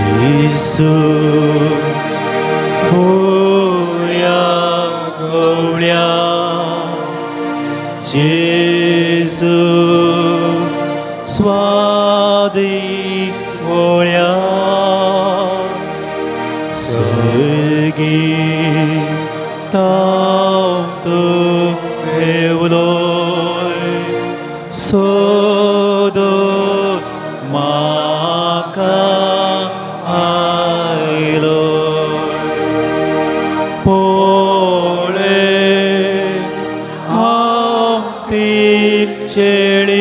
예수 오랴 오랴 예수 स्वादी 오랴 슬기 땅도 배우돌 소도 마카 아이돌 볼레 암띠 젤리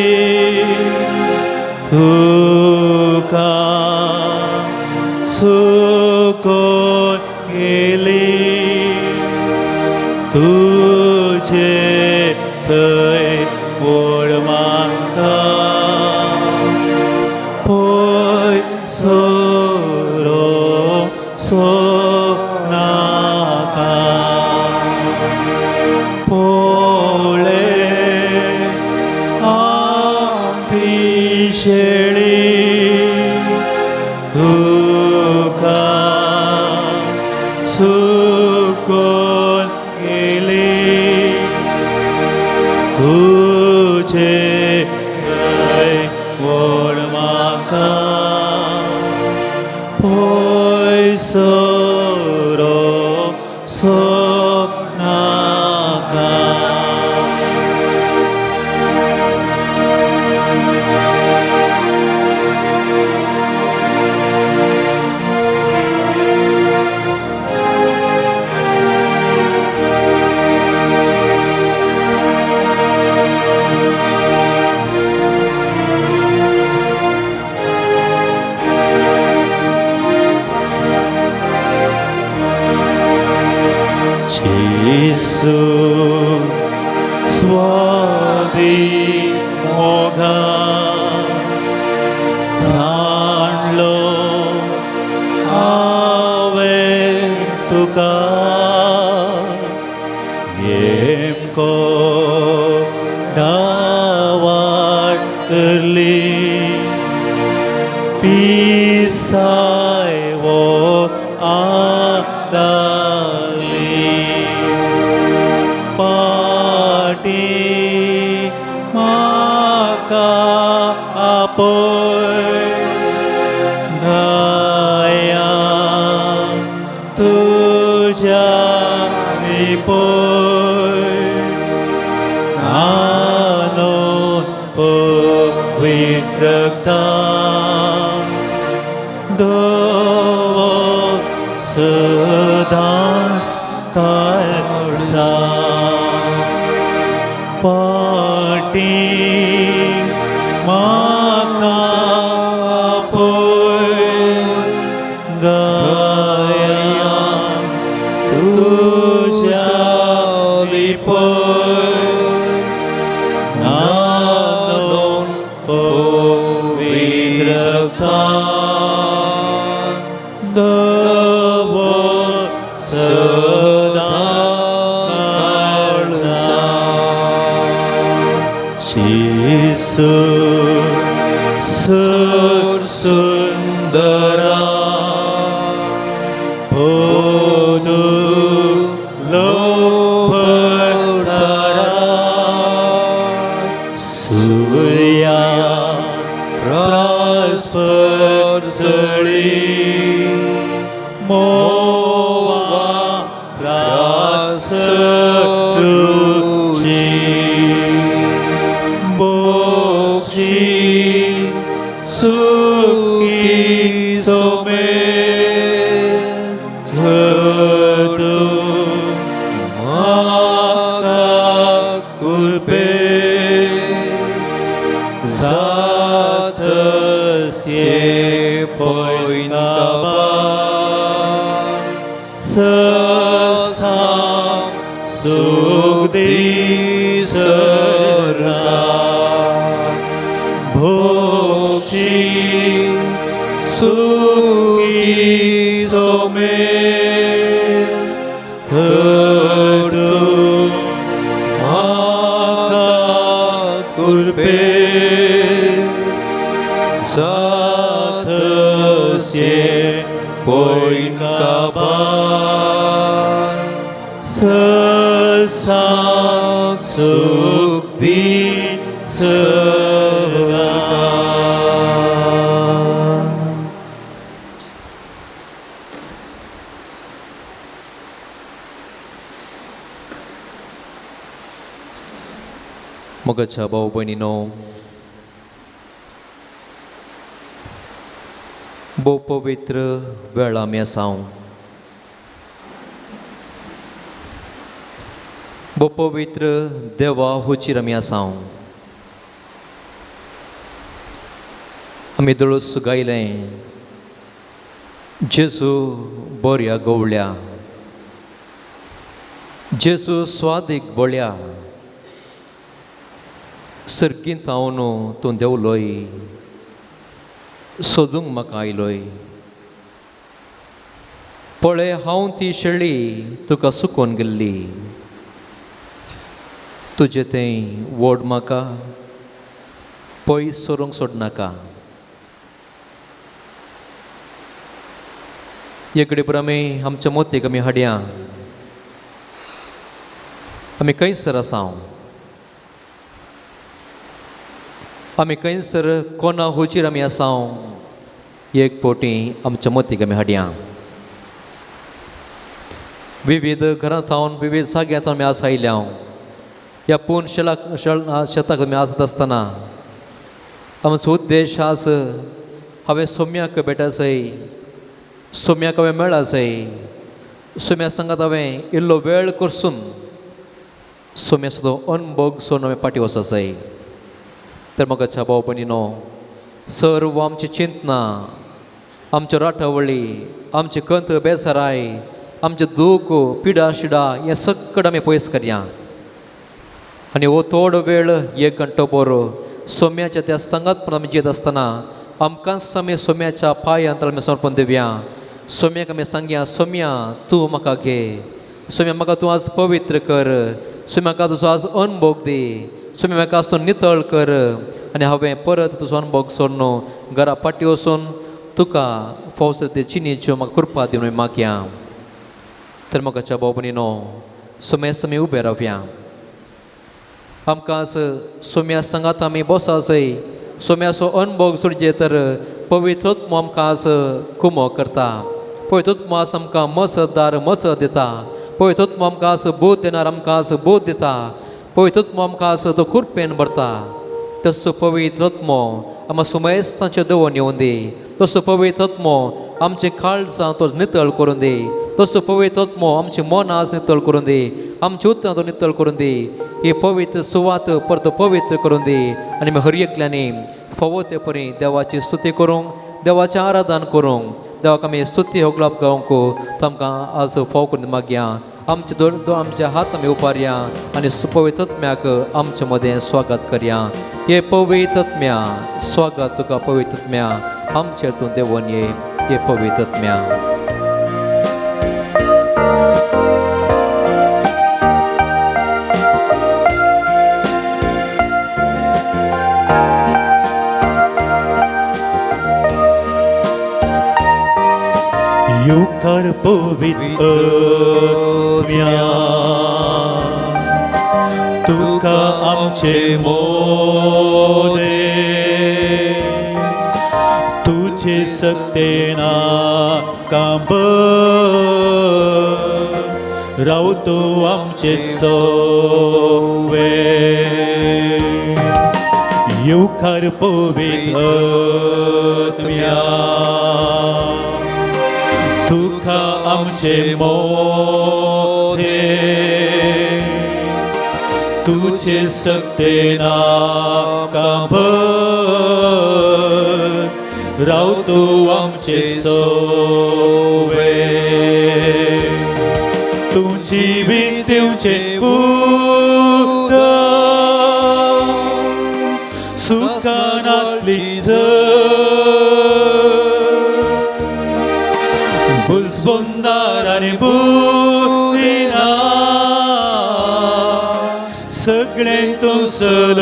두가 수꽃 길리 तुझे 오르만가 보이 서로 소나가 볼레 암비셰리 두가 수꽃 तुझे 오르만가 보이소로 속나가 예수 स्वादी मोगा सांडलो आवे तुका येमको डावाट करली पिसाय वो आदाली पाटी माका आपोय गाया तुझ्या विपोय आनोन पवित्रता दोवो सदांच काळसा पाटी माका आपोय गाया तुझ्या लिपोय नानोन पवित्रता दोवो 예수 수순더라 보두 높으라 수야 프라스퍼스리 모와 라스루치 복지 수기 소매 그두 마가 굴배 자트시에 보이나바 서상 숙디서라 복지 수기 소매 그두 마가 굴배 사트 से 보인가 봐 세상 속디 서가 मगाच्या भाऊ बहिणीनो बो पवित्र वेळ आमी आसाव बो पवित्र देवा हुचीर आमी आसाव आमी दळूस गायलें जेजू बऱ्या गवळ्या जेजू स्वादीक बळ्या सर्गींत हांव न्हू तूं देवलोय सोदूंक म्हाका आयलोय पळय हांव ती शेळी तुका सुकोवन गेल्ली तुजें तें व्हड म्हाका पयस सोरूंक सोडनाका एकडे पर आमी आमच्या मोतीक आमी हाडया आमी खंयसर आसाव आमी खंयसर कोणा हुचीर आमी आसाव एक पोटी आमच्या मोतीक आमी हाडया विविध घरांत हांव विविध जाग्यांत आमी आसायल्या ह्या पूर्ण शेताक आमी आसत आसतना आमचो उद्देश आज हांवें सोम्याक भेटासय सोम्याक हांवें मेळासय सोम्या सांगात हांवें इल्लो वेळ करसून सोम्याचो तो अनुभव घेवन हांवें फाटीं वचसय तर मगाच्या भाव भयणीनो सर्व आमची चिंतना आमच्यो राठावळी आमची कंत बेसाराय आमचे दूख पिडा शिडा हें सगळें आमी पयस करया आनी हो थोडो वेळ एक घंटोभर सोम्याच्या त्या संगात आमी जियेत आसतना आमकांच आमी सोम्याच्या पांयांत आमी समर्पण दिवया सोम्याक आमी सांगया सोम्या तूं म्हाका घे सोम्या म्हाका तूं आज पवित्र कर सोम्या म्हाका तुजो आज अनुभव दी सोम्या म्हाका आज तूं नितळ कर आनी हांवें परत तुजो अनुभव सोडून घरा फाटीं वचून तुका फौस ते चिनीच्यो म्हाका कृपा दिवन मागया तर म्हाकाच्या भाव भयणीनो सोम्यास आमी उबे रावया आमकां आज सोम्या सांगात आमी बसासय सोम्याचो अनुभव सोडचे तर पवित्रोत्म आमकां आज कुमो करता पवित्रोत्म आज आमकां मसतदार मसत दिता पवित्रोत्म आमकां आज बोध देणार आमकां आज बोध दिता पवित्रोत्म आमकां आज तो कृपेन भरता तसो पवित्रोत्म आमकां सुमेस्तांचे देवून येवून दी तसो पवित्रोत्म आमचे काळजां तो नितळ करून दी तसो पवित्रोत्म आमचे मन आज नितळ करून दी आमचे उतरां तो नितळ करून दी ही पवित्र सुवात परत पवित्र करून दी आनी आमी हर एकल्यानी फावो ते परी देवाची स्तुती करूंक देवाचें आराधन करूंक देवाक आमी स्तुती होगलाप गावंक तो आमकां आज फाव करून मागया आमचे दोन आमचे हात आमी उपारया आनी पवित्रत्म्याक आमचे मदें स्वागत करया हे पवित्रत्म्या स्वागत तुका पवित्रत्म्या आमचेर तूं देवून ये हे पवित्रत्म्या युकार पवित्रत्म्या तुका आमचे मोदे तुझे सक्तेना कांब रावतो आमचे सोवे युकार पवित्रत्म्या तुका आमचे मोदे तुझे सक्तेना कांब रावतो आमचे सोवे तुझी विद्येचे सुखानातली बुजबुंदार आणि बुद्धिना सगळे तुसल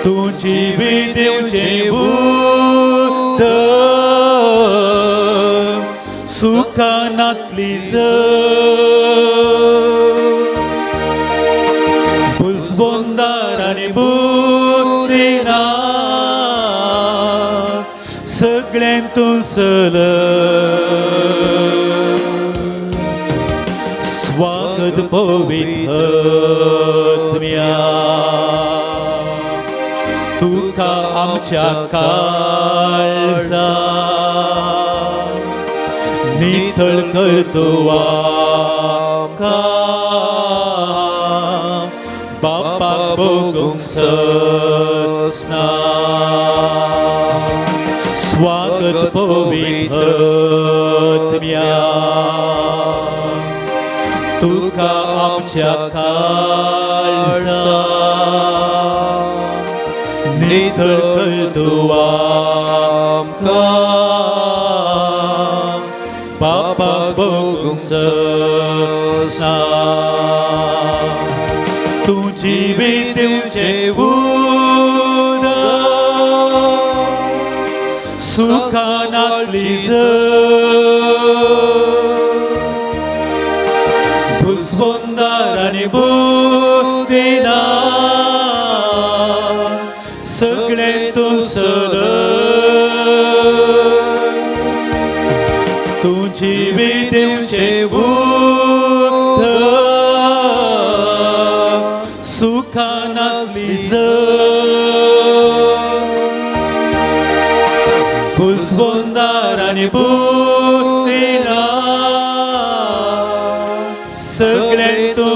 तुझी विद्येचे सुखानातली भुजबोंदार आनी बुद्दीना सगळ्यांतूं स्वागत पवित्रत्म्या तुका आमच्या काळजा नितळ करतो आमकां बापाक बगूंक ससना स्वागत पवित्रत्म्या तुका आमच्या काळजा नितळ करतो आमकां बापाक बगूंक ससना तूं जिवीत दिवचें उदक सुखानातली भुजबोंदार आनी बुद्दीना सगळ्यांतूं तूं जिवीत दिवचें उदक सुखानातली भुजबोंदार आनी बुद्दीना सगळ्यांतूं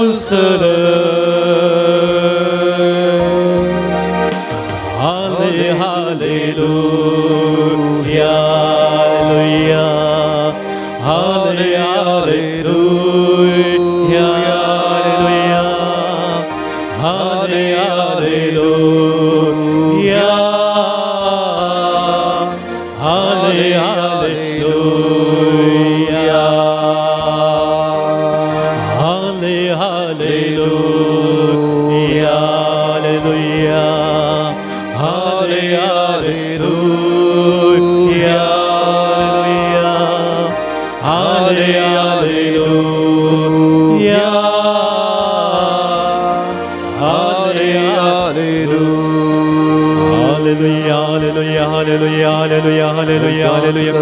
hallelujah hallelujah hallelujah hallelujah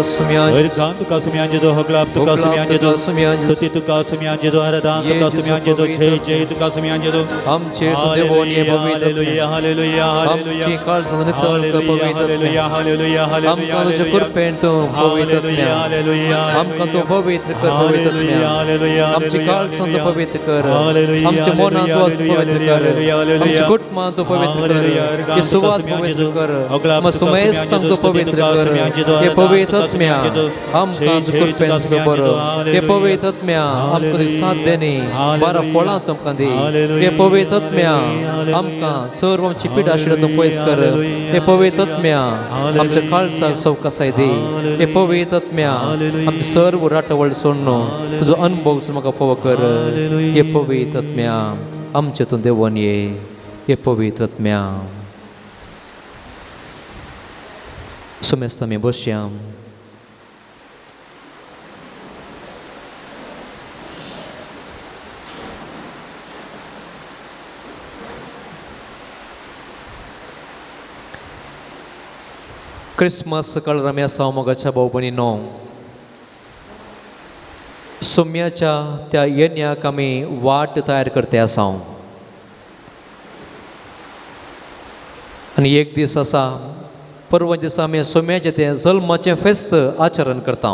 Erkan tuka sumyanjedo haglap tuka sumyanjedo stuti tuka sumyanjedo haradan tuka sumyanjedo jay tuka sumyanjedo आमचे देवोनी Hallelujah hallelujah hallelujah आमची काळ संगत Hallelujah hallelujah आमकां तुजे hallelujah कृपेन तूं पवित्र आमकां तूं पवित्र कर पवित्र आमची काळ संत पवित्र कर आमच्या मनांत तूं आस्त पवित्र कर आमच्या कुटुंबांत तू पवित्र कर हे सुवात पवित्र कर आमच्या समयस्थान तू पवित्र कर हे पवित्र आत्म्या आमकां तू कृपेन तूं बरो हे पवित्र आत्म्या आमकां तू साथ देनी बारा फळां तुमकां दी हे पवित्र आत्म्या आमकां सर्व आमची पिडा आशिल्ली तूं पयस कर हे पवित्र आत्म्या आमच्या काळजाक सवकासाय दी हे पवित्र आत्म्या आमचे सर्व राटवळ सोडनो तुजो अनुभव म्हाका फोव कर हे पवित्र आत्म्या आमचे तूं देवोन ये हे पवित्र आत्म्या सुमेस्त आमी बसया क्रिसमस काळार आमी आसा मोगाच्या भाव भयणींनो सोम्याच्या त्या येण्याक आमी वाट तयार करते आसा आनी एक दीस आसा परवा दिसा आमी सोम्याचें तें जल्माचें फेस्त आचरण करता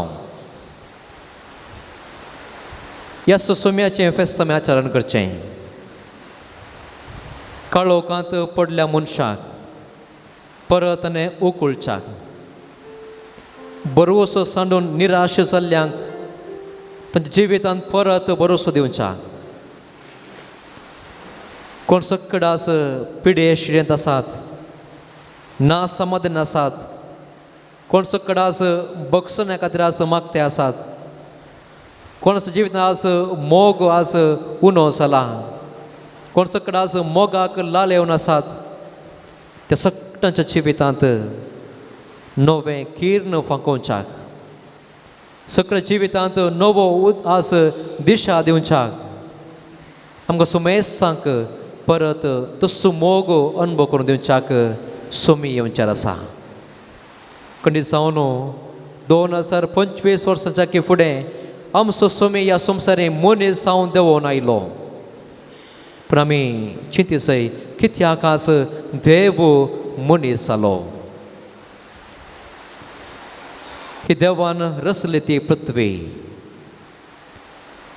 ह्या सोम्याचें फेस्त आमी आचरण करचें काळोखांत पडल्या मनशाक परत आनी उखलच्याक बरोसो सांडून निराश जाल्ल्यांक तांच्या जिवितांत परत बरोसो दिवच्याक कोण सक्कडास पिडे शिडेंत आसात ना समाधान आसात कोण सक्कडास बक्षण्या खातीर आस मागते आसात कोणाचो जिवितांत आस मोग आस उणो जाला कोण सक्कडास मोगाक लाल येवन आसात त्या सक्कटांच्या जिवितांत नवें किर्ण फांकोवच्याक सगळ्या जिवितांत नवो आस दिशा दिवच्याक आमकां सुमेस्तांक परत तस्सो मोगो अनुभव करून दिवच्याक सोमी येवचार आसा. खंडीत जावन 2025 वर्सांच्या की फुडें आमचो सोमी ह्या संवसारी मनीस जावन देंवोन आयलो. पूण आमी चिंतीसय कित्याक आस देव मनीस जालो. ही देवान रचली ती पृथ्वी,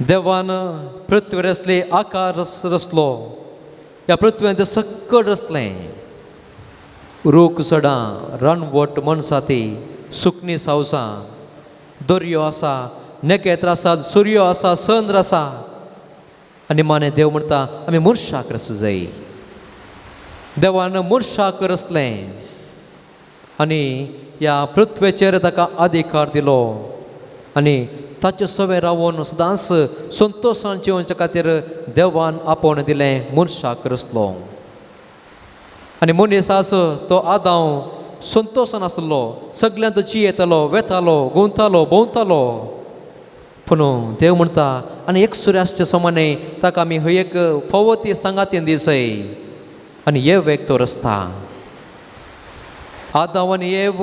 देवान पृथ्वी रचली, आकाश रचलो, ह्या पृथ्वीन तें सकट रचलें. रूख सडां, रानवट मनशाती, सुकणी सावसां, दर्यो आसा, नखेत्र आसात, सूर्य आसा, चंद्र आसा. आनी माने देव म्हणटा आमी मनशाक रच जाय. देवान मनशाक रचलें आनी ह्या पृथ्वेचेर ताका अधिकार दिलो आनी ताचे सवे रावून सदांच संतोशान जिवच्या खातीर देवान आपोवन दिलें मनशाक रचलो. आनी मनीस आसा तो आदांव संतोशान आसलो, सगल्यांत जियेतालो, वेतालो, गुंवतालो, भोंवतालो. पूण देव म्हणटा आनी एक सुर्याच्या समाने ताका आमी हय एक फवती सांगातीन दिसय आनी येव एक तो रस्ता. आदांव आनी येव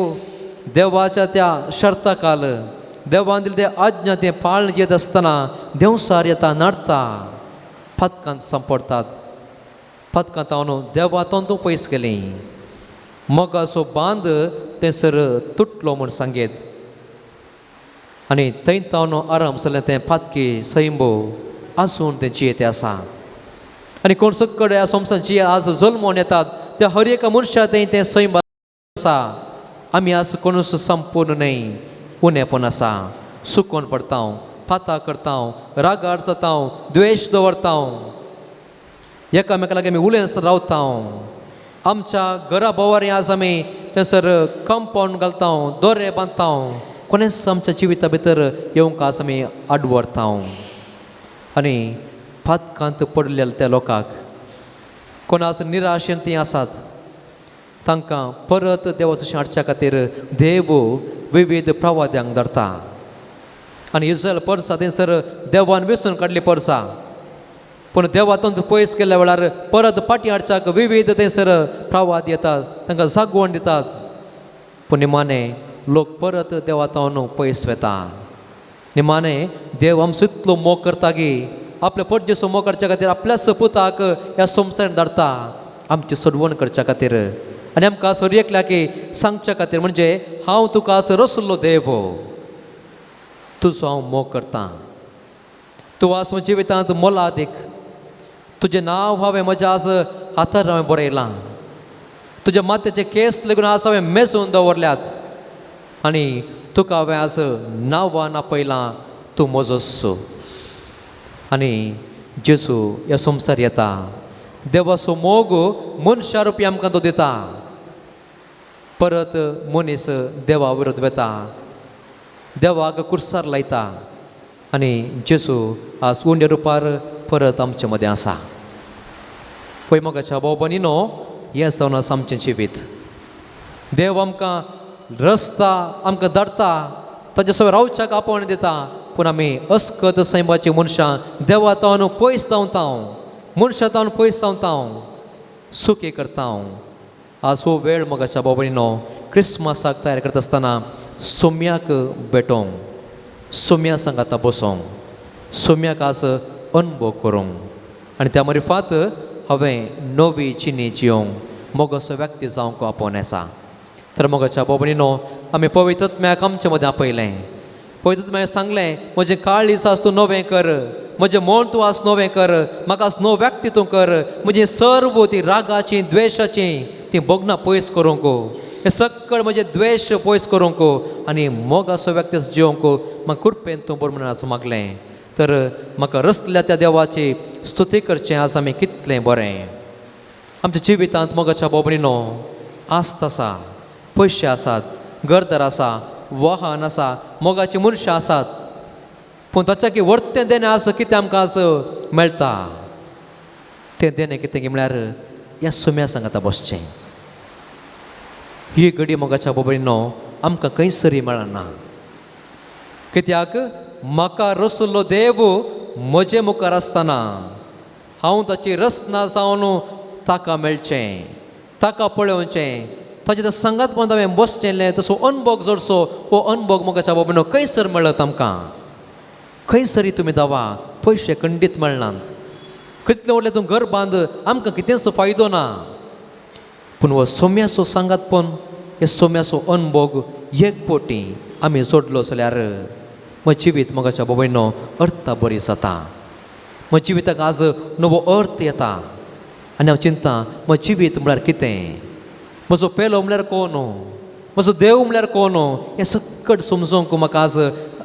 देवाच्या त्या शर्ता काल देवान दिले ते आज्ञा ते पाळण येत आसतना देवसार येता, नाडटा, फातकांत सांपडटात. फातकांत हांव देवातोन तूं पयस गेली, मोगाचो बांद थंयसर तुटलो म्हूण सांगेत. आनी थंय हांव आराम जालें तें फातकी सैंबो आसून तें जियेतें आसा. आनी कोण सकड ह्या संवसार जी आज जल्मोन येतात त्या हर एका मनशा तें सैंब आसा. आमी आज कोणूच संपूर्ण न्हय, उणेपण आसा, सुकोन पडटा, फाता करता, रागार जाता, द्वेश दवरता, एकामेका लागीं आमी उलयनासतना रावता. आमच्या घरा बोवारी आज आमी थंयसर कंपाउंड घालता, दोरे बांदता, कोणेच आमच्या जिविता भितर येवंक आज आमी आडवरता. आनी फातकांत पडलेल्या त्या लोकांक कोण आज निराशेन तीं आसात तांकां परत देवाचें हाडच्या खातीर देव विविध प्रवाद्यांक धरता. आनी इस्रायल परसा थंयसर देवान वेंचून काडली परसा, पूण देवातून पयस केल्या वेळार परत फाटीं हाडच्याक विविध थंयसर प्रवाद येतात, तांकां जागवण दितात. पूण निमाणे लोक परत देवातावन पयस वेता. निमाणे देव आमचो इतलो मोग करता की आपल्या परजेचो मोग करच्या खातीर आपल्याच पुताक ह्या संवसारांत धाडटा आमची सोडवण करच्या खातीर. आनी आमकां आज एकल्या की सांगच्या खातीर म्हणजे हांव तुका आज रचलो देव, तुजो हांव मोग करतां. तूं आज म्हज्या जिवितांत मोलादीक, तुजें नांव हांवें म्हज्या आज हातार हांवें बरयलां, तुज्या माथ्याचे केस लेगून आज हांवें मेजून दवरल्यात आनी तुका हांवें आज नांवान आपयलां, तूं म्हजोच. आनी जेजू ह्या संवसार येता, देवाचो मोग मनशा रुपी आमकां तो दिता. परत मनीस देवा विरोध वेता, देवाक कुर्सार लायता आनी जेजू आज उंडे रुपार परत आमचे मदें आसा. पळय मोगाच्या भाव भयणीनो, हें जावन आसा आमचें जिवीत. देव आमकां रचता, आमकां धाडटा, ताचे सवय रावच्याक आपोवण दिता. पूण आमी अस्कत सैमाची मनशां देवा तावन पयस धांवता, मनशां तावन पयस धांवता, सुखी करता. आज हो वेळ मोगाच्या भाव भयणीनो क्रिस्मसाक तयार करता आसतना सोम्याक भेटोंक, सोम्या सांगाता बसोंक, सोम्याक आज अनुभव करूंक आनी त्या मरिफात हांवें नवी जिणी जियोंक मोगोचो व्यक्ती जावंक आपोवन आसा. तर मोगाच्या भाव भयणीनो, आमी पवित्र आत्म्याक आमचे मदें आपयलें. पवित्र आत्म्याक सांगलें, म्हजें काळीज आज तूं नवें कर, म्हजें मन तूं आज नवें कर, म्हाका आज नवो व्यक्ती तूं कर. म्हजी सर्व ती रागाची, द्वेशाची ती बगनां पयस करूंक, हे सक्कळ म्हजें द्वेश पयस करूंक आनी मोगाचो व्यक्ती जियोंक म्हाका कृपेन तूं बरें म्हणून आज मागलें. तर म्हाका रचल्या त्या देवाची स्तुती करचें आज आमी कितलें बरें. आमच्या जिवितांत मोगाच्या भाव भयणीनो आस्त आसा, पयशे आसात, घरदार आसा, वाहन आसा, मोगाची मनशां आसात, पूण ताच्या की वर्तें देणें आसा कितें आमकां आज मेळटा. तें देणें कितें की म्हळ्यार ह्या सोम्या सांगाता बसचें. ही घडी मोगाच्या भाव भयणीनो आमकां खंयसरी मेळना. कित्याक म्हाका रसुल्लो देव म्हजे मुखार आसतना हांव ताची रसना जावन ताका मेळचें, ताका पळोवचें, ताचे संगातपण हांवें बसचें, तसो अनुभव जडसो हो अनुभव मोगाच्या बाबून खंयसर मेळत आमकां. खंयसरी तुमी दावा पयशे खंडीत मेळनात, कितलें व्हडलें तूं घर बांद, आमकां कितेंच फायदो ना. पूण हो सोम्याचो सांगातपण, हे सोम्याचो अनुभव एक पोटी आमी जोडलो जाल्यार म्हजें जिवीत मोगाच्या बाबूनो अर्थ बरी जाता. म्हज्या जिविताक आज नवो अर्थ येता. आनी हांव चिंता म्हजें जिवीत म्हळ्यार कितें, म्हजो पेलो म्हळ्यार कोण, म्हजो देव म्हळ्यार कोण, हें सकट समजूंक म्हाका आज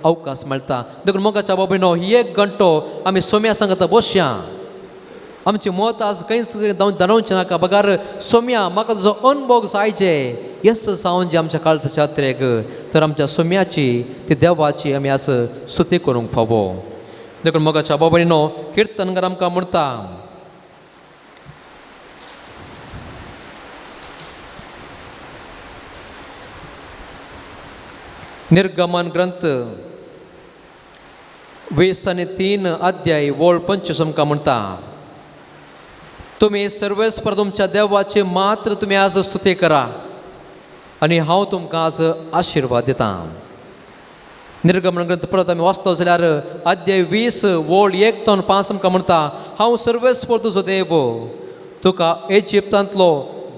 अवकाश मेळटा. देखून मोगाच्या बाबूनो ही 1 घंटो आमी सोम्या सांगता बसया. आमचें मत आज खंयच दाडोवचें नाका. बगार सोम्या म्हाका तुजो अनुभव जायचे येस जावन जे आमच्या काळजाच्या यात्रेक, तर आमच्या सोम्याची ती देवाची आमी आज स्तुती करूंक फावो. देखून मोगाच्या बाबूनो किर्तनकार आमकां म्हणटा, निर्गमन ग्रंथ 20:3 अध्याय वोळ 25 आमकां म्हणटा, तुम्ही सर्वेस्पर तुमच्या देवाचे मात्र तुम्ही आज स्तुती करा आनी हांव तुमकां आज आशिर्वाद दिता. निर्गमन ग्रंथ परत आमी वाचतो जाल्यार अध्याय 20 वोळ 1-5 आमकां म्हणटा, हांव सर्वेस्पर तुजो देव, तुका इजिप्तांतलो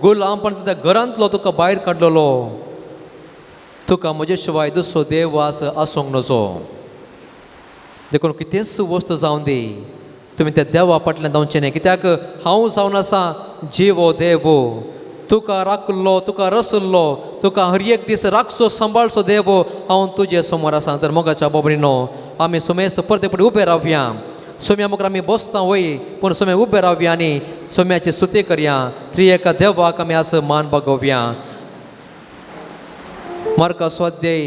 गुलामपणांतल्या घरांतलो तुका भायर काडलेलो, तुका म्हजे शिवाय दुसरो देव आज आसूंक नजो. देखून कितेंच वस्त जावन दी, तुमी त्या देवा फाटल्यान धांवचें न्ही. कित्याक हांव जावन आसा जीव देव, तुका राखलो, तुका रसलो, तुका हर एक दीस राखचो सांबाळचो देव हांव तुजे समोर आसा. तर मोगाच्या बाबरीनो आमी सोमेस्त परते परते उबे रावया. सोम्या मुखार आमी बसता वय, पूण सोम्या उबे रावया आनी सोम्याची स्तुती करया. त्रिएका देवाक आमी आज मान बागोवया. मार्कास अध्याय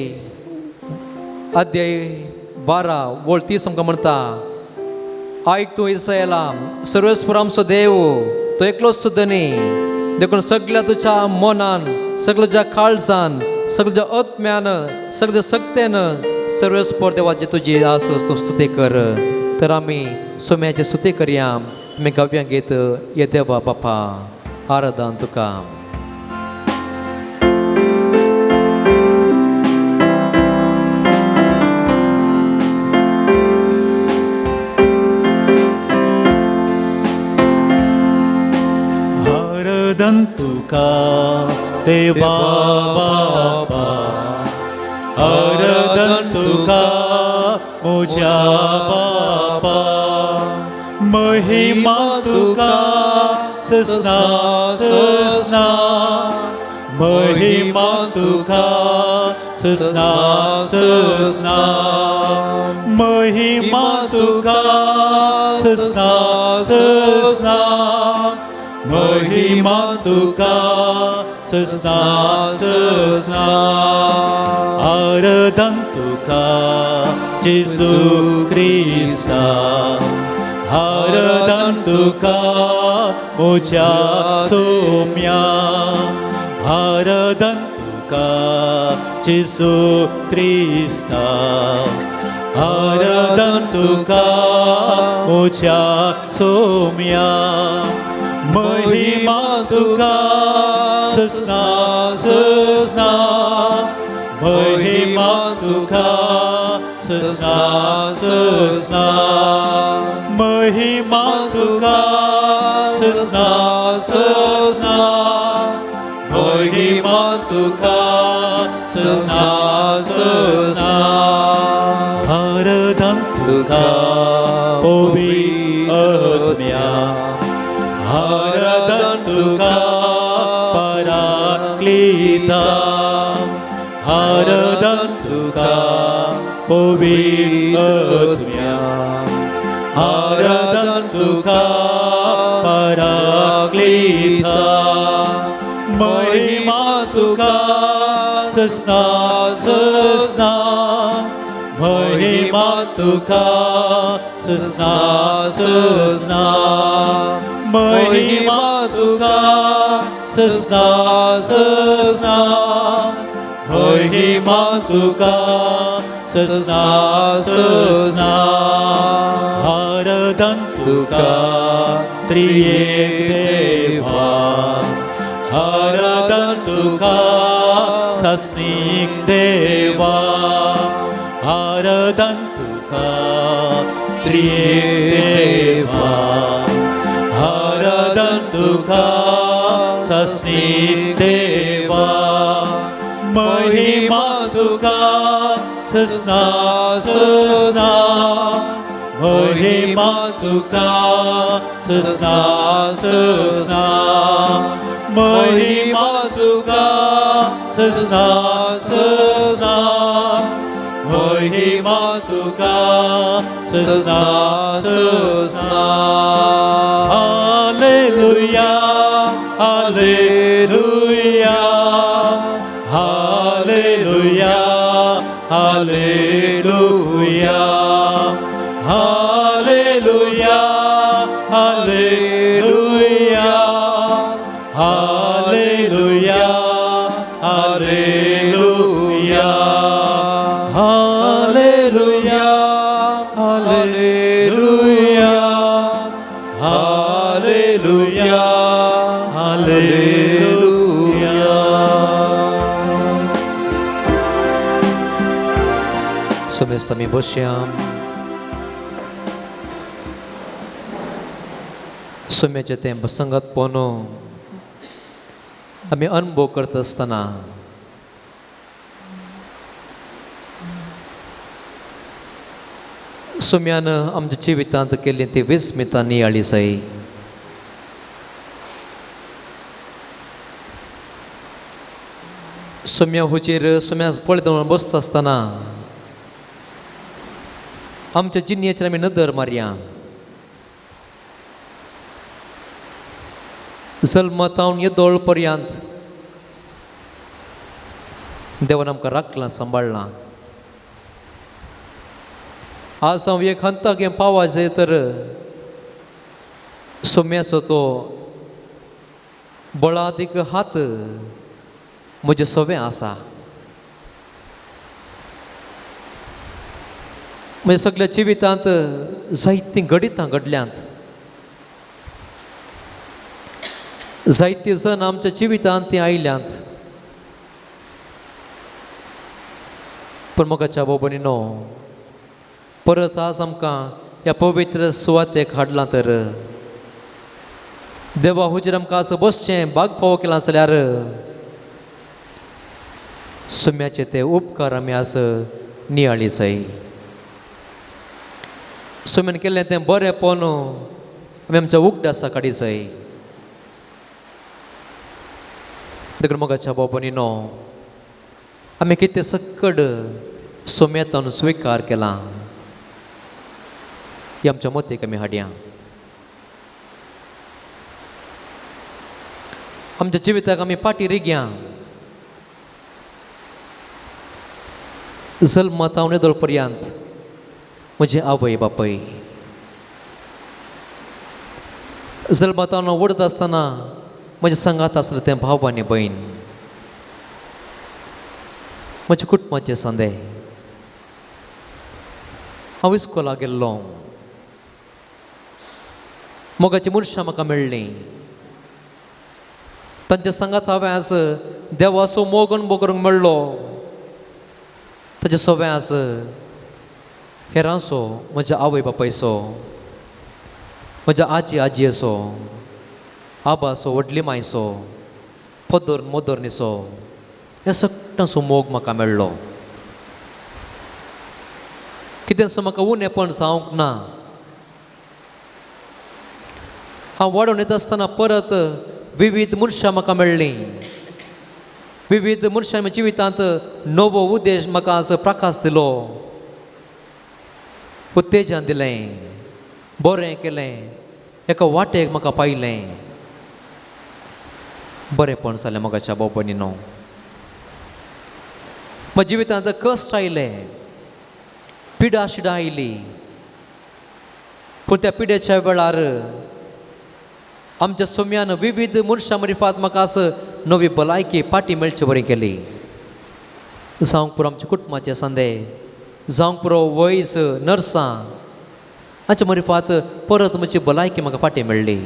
12 वोळ 30 आमकां म्हणटा, आयक तूं इस्रायेला, सर्वेस्पर आमचो देव तो एकलोच धनी. देखून सगळ्या तुज्या मनान, सगळ्या तुज्या काळजान, सगळ्या तुज्या आत्म्यान, सगळ्या सक्तेन सर्वेस्पर देवाची तुजी आस तूं स्तुती कर. तर आमी सोम्याची स्तुती करया. आमी गावया गीत ये देवा बापा आराधन तुका. तुका देवा बापा आराधन तुका म्हज्या बापा. महिमा तुका ससना ससना, महिमा तुका ससना ससना, महिमा तुका ससना ससना, महिमा तुका ससना ससना. आराधन तुका जेजू क्रिस्ता, आराधन तुका म्हज्या सोम्या, आराधन तुका जेजू क्रिस्ता, आराधन तुका म्हज्या सोम्या. महिमा तुका ससना ससना, महिमा तुका ससना ससना, महिमा तुका ससना ससना, महिमा तुका ससना ससना. आराधन तुका पवित्र आत्म्या, आराधन तुका पराक्लिता, आराधन तुका पवित्र आत्म्या, आराधन तुका पराक्लिता. महिमा तुका ससना ससना, महिमा तुका ससना ससना, महिमा तुका ससना ससना, महिमा तुका सस्ना सस्ना हरदन्तुका त्रिएक देवा हरदन्तुका सस्निक देवा हरदन्तुका त्रिएक देवा हरदन्तुका सस्निक देवा महिमा तुका सस्ना सस्ना महिमा तुका सस्ना सस्ना महिमा तुका सस्ना सस्ना महिमा तुका सस्ना सस्ना hallelujah hallelujah hallelujah hallelujah hallelujah hallelujah hallelujah hallelujah hallelujah hallelujah hallelujah hallelujah Sumiestami Bosyam सुम्याचे ते प्रसंगात पोनो आम्ही अनुभव करत असताना सुम्यानं आमच्या जिवितांत केली ती विस्मिता नियाळी सई सुम्या हुचेर सुम्या पळत बसत असताना आमच्या जिन्याचेर आमी नदर मारया जल्मतावन येदोळ पर्यंत देवान आमकां राखलां सांबाळलां आज हांव एक हंताक हें पावा जाय तर सुम्याचो तो बळादीक हात म्हजें सवें आसा म्हज्या सगळ्या जिवितांत जायतीं घडितां घडल्यांत जायतीं जण आमच्या जिवितांत तीं आयल्यांत पूण मोगाच्या बाबनीनो परत आज आमकां ह्या पवित्र सुवातेक हाडलां तर देवा हुजेर आमकां आज बसचें भाग फावो केलां जाल्यार सुम्याचे ते उपकार आमी आज नियाळी जाय सुम्यान केल्लें तें बरेंपण आमी आमच्या उगडासा काडी जाय देखून मोगाच्या बाबनीनो आमी कितें सकड सुम्यातान स्विकार केला ही आमच्या मतीक आमी हाडया आमच्या जिविताक आमी पाटी रिग्या जल्मतावन येदोळ पर्यंत म्हजे आवय बापय जल्मतावन ओडत आसतना म्हज्या संगात आसलें तें भाव आनी भयण म्हज्या कुटुंबाचे सांदे हांव इस्कोला गेल्लो मोगाची मनशां म्हाका मेळ्ळीं तांच्या संगात हांवें आज देवाचो मोगन बोगरूंक मेळ्ळो ताचे सवें आज हेरांचो म्हज्या आवय बापायचो म्हज्या आजी आजयेचो आबाचो व्हडली मायचो पदर मोदरनीचो ह्या सगळ्यांचो मोग म्हाका मेळ्ळो कितें असो म्हाका उणेपण जावंक ना हांव वाडोवन येता आसतना परत विविध मनशां म्हाका मेळ्ळीं विविध मनशां म्हज्या जिवितांत नवो उद्देश म्हाका आज प्रकाश दिलो उत्तेजन दिलें बरें केलें एका वाटेक म्हाका पायलें बरेंपण जालें मोगाच्या बाबनीनो म्हज्या जिवितांत कश्ट आयले पिडा शिडा आयली पूण त्या पिडेच्या वेळार आमच्या सुम्यान विविध मनशां मरिफात म्हाका आज नवी भलायकी पाटी मेळची बरी केली जावंक पुरो आमच्या कुटुंबाचे सांदे जावंक पुरो वयस नर्सां हांच्या मरिफात परत म्हजी भलायकी म्हाका फाटीं मेळ्ळी.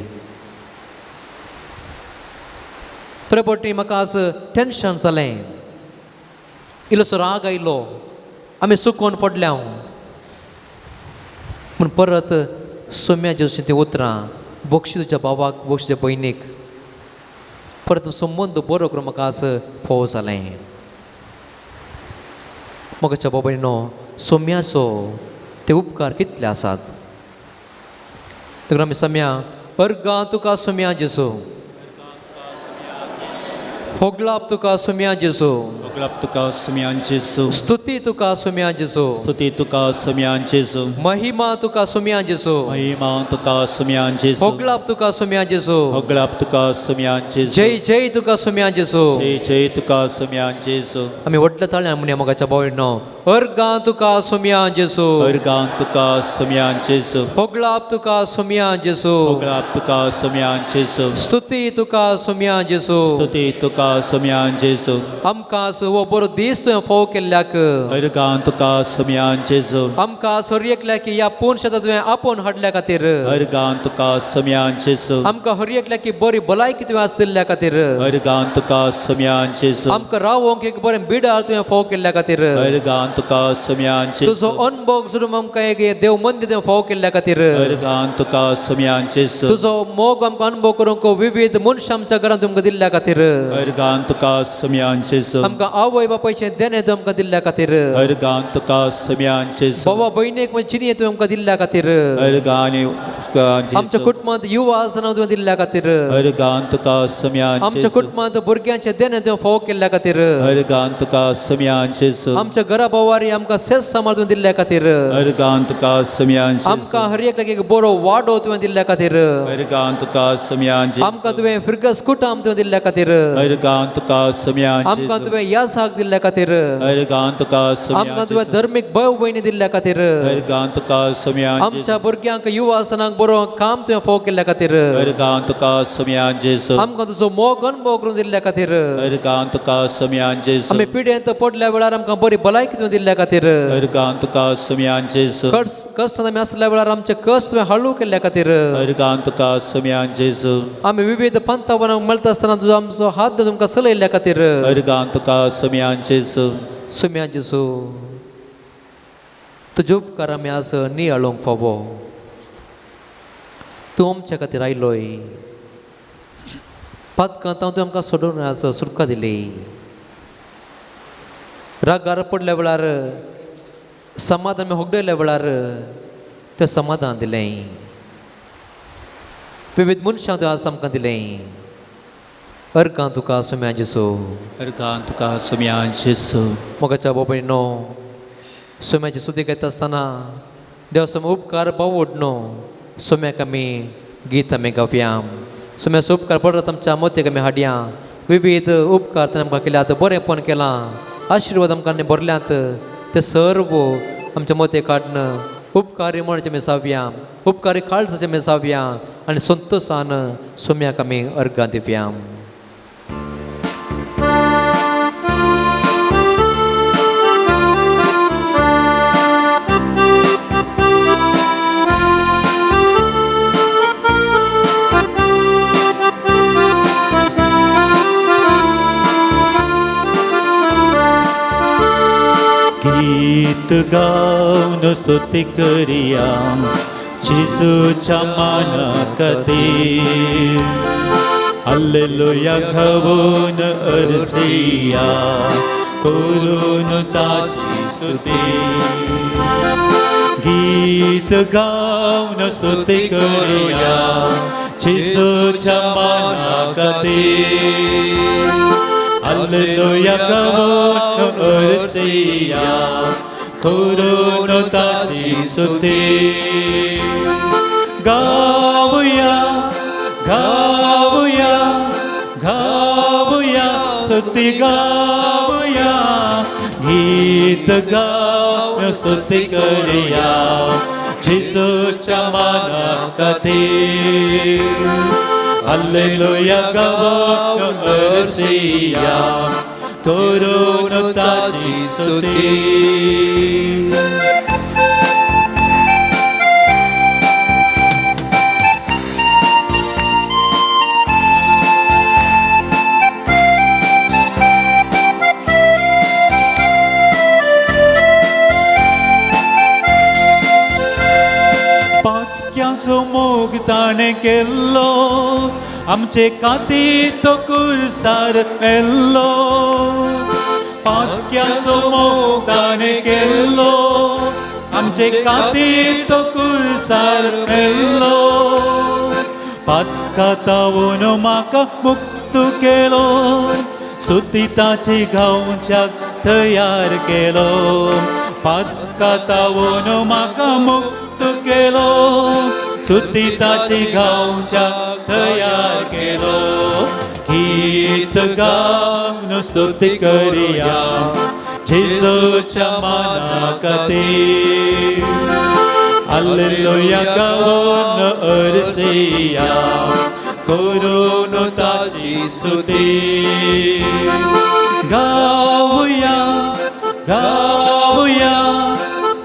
थोडे फावटी म्हाका आज टेन्शन जालें, इल्लोसो राग आयलो, आमी सुकोवन पडल्या पूण परत सोम्याचें अशीं तीं उतरां, बक्षी तुज्या भावाक, बक्षी तुज्या भयणीक, परत संबंद बरो करून म्हाका आज फोव जालें. मोगाच्या बाबायनो, सोम्याचो ते उपकार कितले आसात. देखून आमी सोम्या अर्गां तुका सोम्या जेजू, होगलाप तुका सोम्या जेजू, होगलाप तुका सोम्यान जेजू, स्तुती तुका सोम्या जेजू, स्तुती तुका सोम्यान जेजू, महिमा तुका सोम्या जेजू, महिमा तुका सोम्यान जेजू, होगलाप तुका सोम्या जेजू, होगलाप तुका सोम्यान जेजू, जय जय तुका सोम्या जेजू. जय जय तुका सोम्यान जेजू. आमी व्हडल्या ताळ्यान म्हणया मोगाच्या बाबायनो, अर्गां तुका सोम्या जेजू, अर्गां तुका सोम्यान जेजू, होगलाप तुका सोम्या जेजू, होगलाप तुका सोम्यान जेजू, स्तुती तुका सोम्या जेजू. स्तुती तुका सोम्यान जेजू. आमकां हो बरो दीस तुवें फोव केल्ल्याक, अर्गां तुका सोम्यान जेजू, आमकां हर एकल्याक ह्या पूर्ण शेतां तुवें आपोवन हाडल्या खातीर, अर्गां तुका सोम्यान जेजू, आमकां हर एकल्याक बरी भलायकी तुवें आज दिल्ल्या खातीर, अर्गां तुका सोम्यान जेजू, आमकां रावोंक एक बरें बिडार तुवें फोव केल्ल्या खातीर, अर्गां तुका सोम्यान तुजो जेजू, अनुभव करून आमकां एक देव मंदिर तुवें फोव केल्ल्या खातीर, अर्गां तुका सोम्यान जेजू, तुजो मोग आमकां अनुभव करूंक विविध मनशां आमच्या घरांत तुमकां दिल्ल्या खातीर, अर्गां तुका सोम्यान जेजू, आमकां आवय बापायचें देणें तुवें आमकां दिल्ल्या खातीर, अर्गां तुका सोम्यान जेजू, बाबा भयणीक चिनये तुवें आमकां दिल्ल्या खातीर, अर्गां आमच्या कुटुंबांत युवा आसना तुवें दिल्ल्या खातीर, अर्गां तुका सोम्यान आमच्या जेजू, कुटुंबांत भुरग्यांचें देणें तुवें फोव केल्ल्या खातीर, अर्गां तुका सोम्यान जेजू, आमच्या घरा बावारी आमकां सेस सांबाळ तुवें दिल्ल्या खातीर, अर्गां तुका सोम्यान जेजू, आमकां हर एकल्याक एक बरो वाडो तुवें दिल्ल्या खातीर, अर्गां तुका सोम्यान जेजू, आमकां तुवें फिरगस कुटाम तुवें दिल्ल्या खातीर, अर्गां तुका सोम्यान आमकां जेजू, तुवें यासाक दिल्ल्या खातीर, अर्गां तुका सोम्यान आमकां तुवें जेजू, धर्मीक भाव भयणी दिल्ल्या खातीर, अर्गां तुका सोम्यान जेजू, आमच्या भुरग्यांक युवा आसनाक बरो काम तुवें फोव केल्ल्या खातीर, अर्गां तुका सोम्यान जेजू, आमकां तुजो मोग अनुभव करून दिल्ल्या खातीर, अर्गां तुका सोम्यान जेजू, आमी पिड्यांत पडल्या वेळार आमकां बरी भलायकी तुवें दिल्ल्या खातीर, अर्गां तुका सोम्यान जेजू, कश्ट आमी आसल्या वेळार आमचे कश्ट तुवें हळू केल्ल्या खातीर, अर्गां तुका सोम्यान जेजू, आमी विविध पंथावनांक मेळटा आसतना तुजो आमचो हात धरून तुमकां चलयल्ल्या खातीर, अर्गां तुका सोम्यान जेजू, सोम्या जेजू, तुजे उपकार आमी आज नियाळोवंक फावो. तूं आमच्या खातीर आयलोय, पातकांत तुवें आमकां सोडून आज सुटका दिली, रागार पडल्या वेळार समाधान होगडयल्या वेळार तें समाधान दिलें, विविध मनशां तुवें आज आमकां दिलें. अर्गां तुका सोम्या जेजू, अर्गां तुका सोम्यान जेजू, मोगाच्या बाबायनो, सोम्याची स्तुती करता आसतना देवाचो उपकार बावड न्हू, सोम्याक आमी गीत आमी गावया. सोम्याचो उपकार पडत आमच्या मोतीक आमी हाडया. विविध उपकार ताणें आमकां केल्यात, बरेंपण केलां, आशिर्वाद आमकां भरल्यात, ते सर्व आमच्या मोतीक हाडन उपकारी म्हणचे आमी सावया, उपकारी काळजाचे आमी सावया आनी संतोशान सोम्याक आमी अर्गां दिवया. गीत गाऊन स्तुती करिया जेजूच्या मानकते, हालेलुया गाऊन अर्सिया करून ताची स्तुती. गीत गाऊन स्तुती करिया जेजूच्या मानकते, हालेलुया गाऊन अर्सिया करून ताची स्तुती. गाऊया गाऊया गाऊया स्तुती गाऊया, गीत गाऊन स्तुती करूया जेजूच्या मानकते. हालेलुया गाऊन अर्सिया करून ताची स्तुती. समोग ताणे केल्लो आमचे काती तो कुरसार मेल्लो पातक्या समोग ताणे केल्लो आमचे काती तो कुरसार मेल्लो पातका तावून म्हाका मुक्त केलो सुतिताची गांवच्याक तयार केलो पातका तावून म्हाका मुक्त केलो सुतिताची गांवच्याक तयार केलो गीत गावन स्तुती करिया जेजूच्या माना खातीर हालेलुया गावन अरसिया करून ताची स्तुती गावया गावया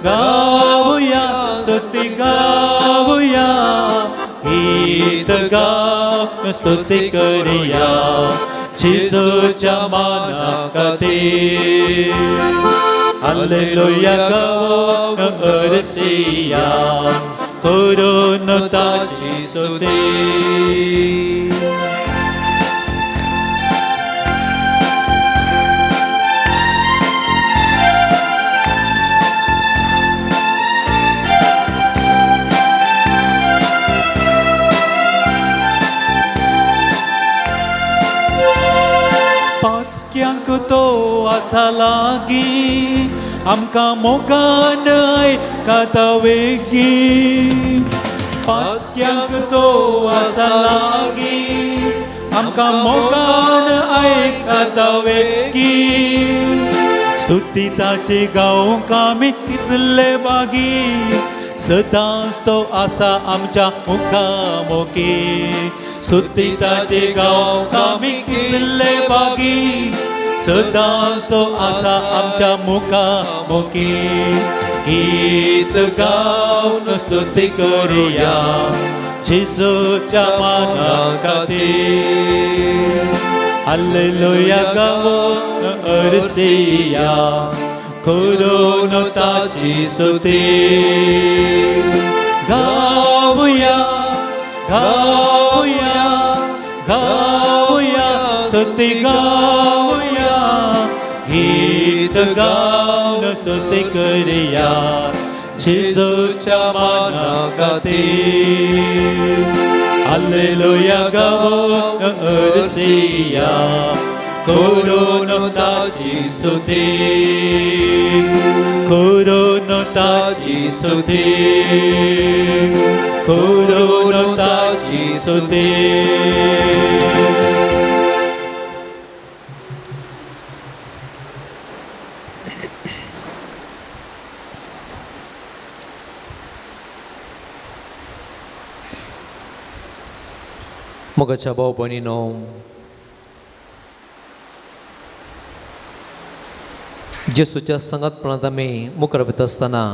गावया स्तुती गावया गीत गावन स्तुती करिया जेजूच्या माना खातीर हालेलुया गावन अरसिया करून ताची स्तुती पातक्यांक तो आसा लागी आमकां मोगान आयकाता वेगी पातक्यांक तो आसा लागी आमकां मोगान आयकाता वेगी स्तुतिताची गांवक आमी कितले बागी सदांच तो आसा आमच्या मुखामुखी स्तुतिताची गांवक आमी कितले बागी सदांच तो आसा आमच्या मुखामुखी गीत गावन स्तुती करिया जेजूच्या माना खातीर हालेलुया गावन अरसिया करून ताची स्तुती गावया गावया गावया स्तुती गावया गीत गावन स्तुती करिया जेजूच्या माना खातीर हालेलुया गावन अरसिया करून ताची स्तुती करून ताची स्तुती करून ताची स्तुती मोगाच्या भाव भयणीनो जेसूच्या संगतपणांत आमी मुखार वता आसतना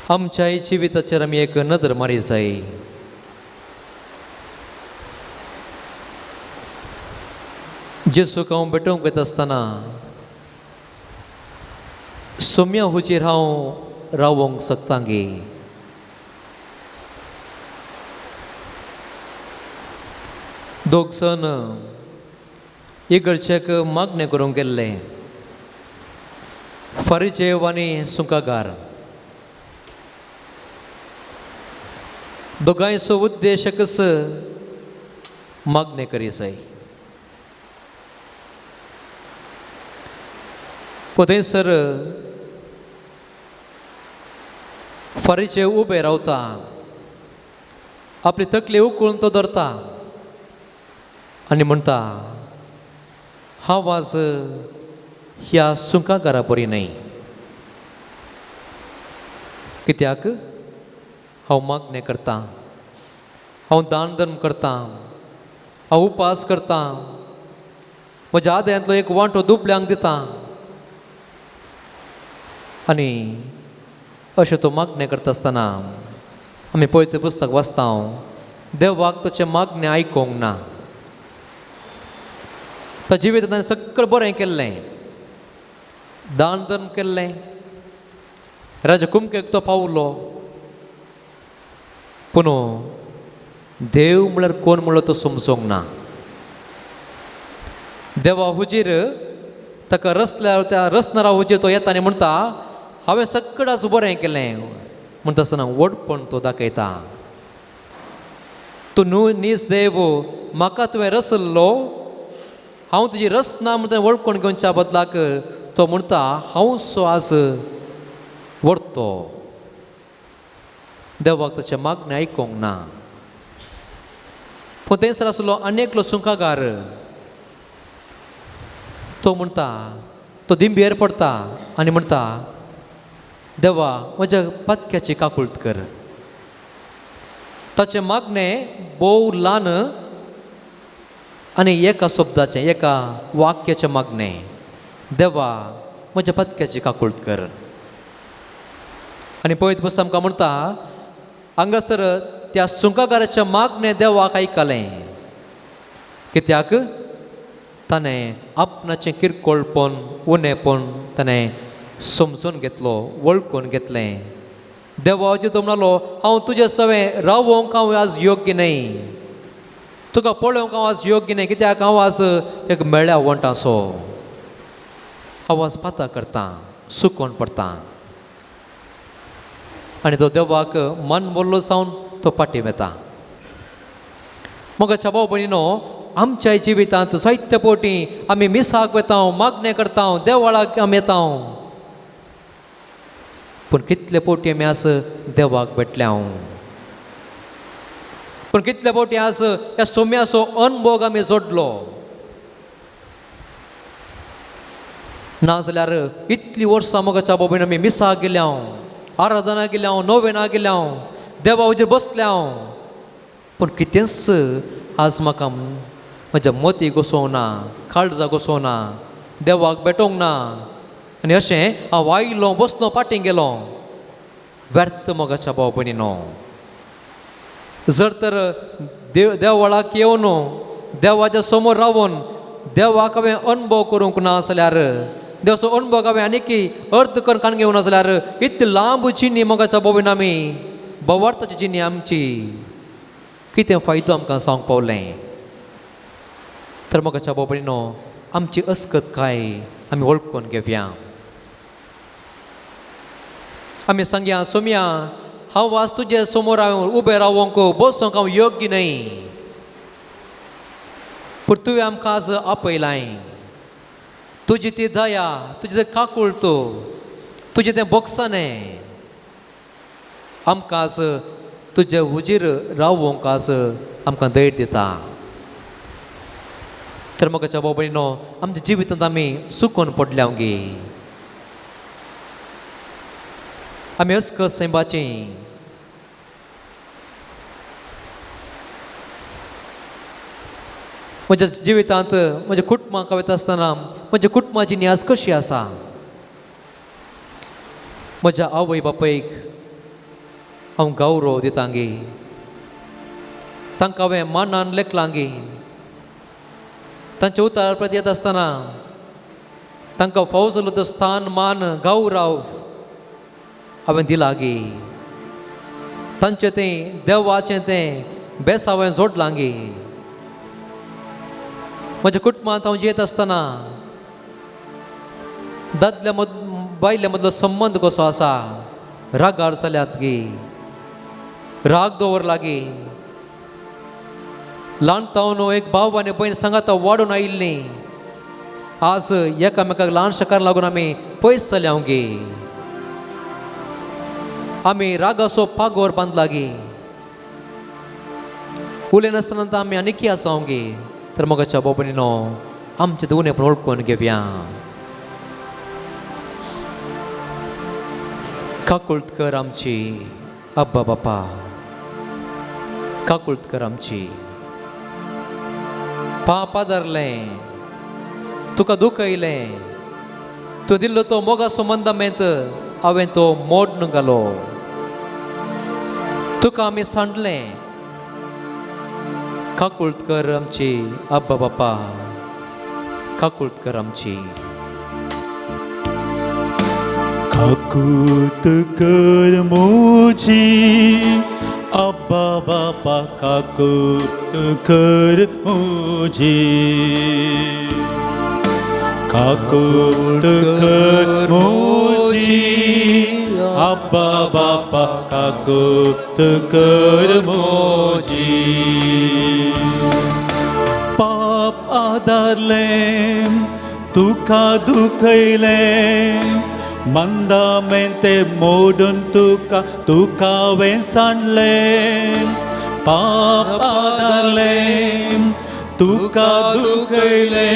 आमच्या जिविताचेर आमी एक नदर मारी जाय जेसूक हांव भेटोवंक वता आसतना सोम्या हुचेर हांव रावोंक शकता गे दोग जण इगर्जेक मागणें करूंक गेल्ले फरिसेव आनी सुंकागार दोगांयचो उद्देश एकच मागणें करी जाय थंयसर फरिसेव उबे रावता आपली तकली उखलून तो धरता आनी म्हणटा हांव आज ह्या सुंकागारा परी न्हय कित्याक हांव मागणें करतां हांव दान धर्म करतां हांव उपास करतां म्हज्या आदयांतलो एक वांटो दुबळ्यांक दितां आनी अशें तो मागणें करता आसतना आमी पळयता पुस्तक वाचता देवाक ताचें मागणें आयकोंक ना ताच्या जिवितांत ताणें सगळें बरें केल्लें दान धर्म केल्लें राजा कुमकेक तो पावलो पूण देव म्हळ्यार कोण म्हणलो तो समजोंक ना. देवा हुजीर ताका रचल्यार त्या रचणारा हुजीर तो येता आनी म्हणटा हांवें सगळ्याच बरें केलें म्हणटा आसतना वडपण तो दाखयता. तूं न्हू नीज देव म्हाका तुवें रचल्लो, हांव तुजी रचना म्हणटा वळखून घेवच्या बदलाक तो म्हणटा हांव सो आज व्हरतो. देवाक ताचें मागणें आयकोंक ना. पूण थंयसर आसलो आनी एकलो सुंकागार तो म्हणटा तो दिंबेर पडटा आनी म्हणटा देवा म्हज्या पत्क्याची काकुळट कर. ताचें मागणें भोव ल्हान आनी एका शब्दाचें एका वाक्याचें मागणें देवा म्हज्या पत्क्याची काकुळट कर. आनी पळयत बसता आमकां म्हणटा हांगासर त्या सुंकागाराच्या मागणें देवाक आयकलें. कित्याक ताणें आपणाचें किरकोळपण उणेपण ताणें समजून घेतलो, वळखून घेतलें. देवा अजून तो म्हणलो हांव तुजें सवें रावोंक हांव आज योग्य न्हय, तुका पळोवंक हांव आज योग्य न्हय. कित्याक हांव आज एक मेळ्या वंटासो, हांव आज पातां करतां, सुकोवन पडटां. आनी तो देवाक मन बोल्लो सावन तो पाटी वेता. मोगाच्या भाव भयणीनो, आमच्या जिवितांत जायते पोटी आमी मिसाक वेता, मागणें करता, देवाळाक आमी येता, पूण कितले पोटी आमी आज देवाक भेटल्या. पूण कितले पोटी आज ह्या सोम्याचो अनुभव आमी जोडलो ना जाल्यार इतलीं वर्सां मोगाच्या भाव भयणी आमी मिसाक गेल्या, आराधना गेल्या, नोवेना गेल्या, देवा हुजीर बसल्या, पूण कितेंच आज म्हाका म्हज्या मती घुसोवना, काळजा घुसोवना, देवाक भेटोंक ना. आनी अशें हांव आयलो बसलो पाटीं गेलो, व्यर्थ मोगाच्या भाव भयणीनो. जर तर देवळाक येवन देवाच्या समोर रावून देवाक हांवें अनुभव करूंक ना जाल्यार, देवाचो अनुभव हांवें आनीक अर्थ करून कान घेवना जाल्यार इतली लांब जिणी मोगाच्या भाव भयणी आमी भवार्थाची जिणी आमची कितें फायदो आमकां सांगूंक पावलें. तर मोगाच्या भाव भयणीनो, आमची अस्कत काय आमी वळखून घेवया. आमी सांगया सोम्या हांव आज तुजे समोर उबें रावोंक बसोंक हांव योग्य न्हय, पूण तुवें आमकां आज आपयलाय. तुजी ती दया, तुजी तें काकुळट, तुजें तें बोगसाणें आमकां आज तुजे हुजीर रावोंक आज आमकां धैर्य दिता. तर मोगाच्या भाव भयणीनो, आमच्या जिवितांत आमी सुकोवन पडल्या गे. आमी अस्कत सैबाची म्हज्या जिवितांत म्हज्या कुटुंबाक वयता आसतना म्हज्या कुटुंबाची न्याज कशी आसा. म्हज्या आवय बापायक हांव गौरव दितां गे, तांकां हांवें मानान लेखलां गे. तांचे उतार प्रती येता आसतना तांकां फावो जालो तो स्थान, मान, गौरव हांवें दिलां गे. तांचें तें देवाचें तें बेस हांवें जोडलां गे. म्हज्या कुटुंबांत हांव जियेत आसतना दादल्या बायल्या मदलो संबंद कसो आसा, रागार जाल्यात गे, राग दवरला गे. ल्हानतावन एक भाव आनी भयण सांगात वाडून आयिल्लीं आज एकामेकाक ल्हानशाकार लागून आमी पयस जाल्या गे. आमी रागाचो पागोर बांदला गे. उलयनासतना आमी आनीक आसा गे. तर मोगाच्या भाव भयणीनो, आमचे दोनूय पण वळखून घेवया. काकुळट कर आमची अब्बा बापा, काकुळट कर आमची. पाप आदारलें, तुका दूख येयलें, तूं दिल्लो तो मोगाचो मंदमेंत हांवें तो मोडून घालो. तुका आमी सांडलें, काकुळट कर आमची अब्बा बापा, काकुळट कर आमची. काकूत कर मोजी अब्बा बापा काकूत कर मोजी काकूत कर मोजी अब्बा बापा काकूत कर मोजी पाप आदारलें तुका दुखयले मंदामेंते मोडून तुका वेंसाणले पाप आदारलें तुका दुखयले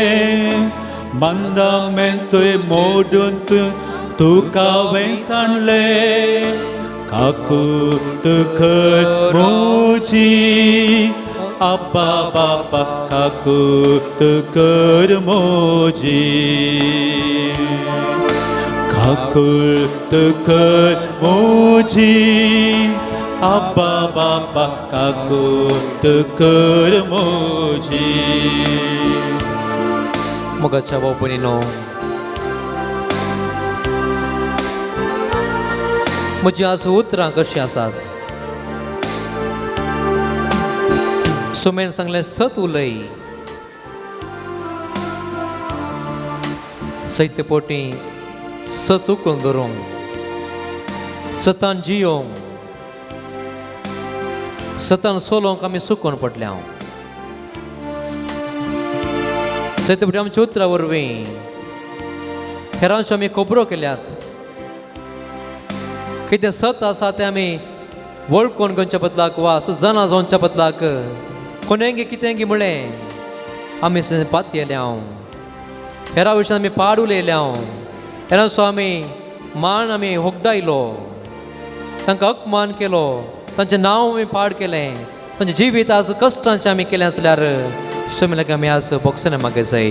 मंदामेंते मोडून तुका वेंसाणले काकूत कर मोजी अब्बा बापा काकूत कर मोजी काकूत कर मोजी अब्बा बापा काकूत कर मोजी मोगाच्या बापूनीनो म्हजी आज उतरां कशीं आसात सुमेन सांगलें सत उलय सैत्य पोटी सत उखलून धरूंक सतान जियोंक सतान सोलोवंक आमी सुकोवन पडल्या सैत्य पोटी आमच्या उतरा वरवीं हेरांच्यो आमी खबरो केल्यात कितें सत आसा तें आमी वळखून घेवच्या बदलाक वा जाणा जावच्या बदलाक कोणेंगी कितेंगी म्हळें आमी पात येयल्या हेरा विशयान आमी पाड उलयल्या हेरांचो आमी मान आमी होगडायलो तांकां अपमान केलो तांचें नांव आमी पाड केलें तांचें जिवीत आज कश्टांचें आमी केलें आसल्यार स्वामीक आमी आज बोगसने मागे जाय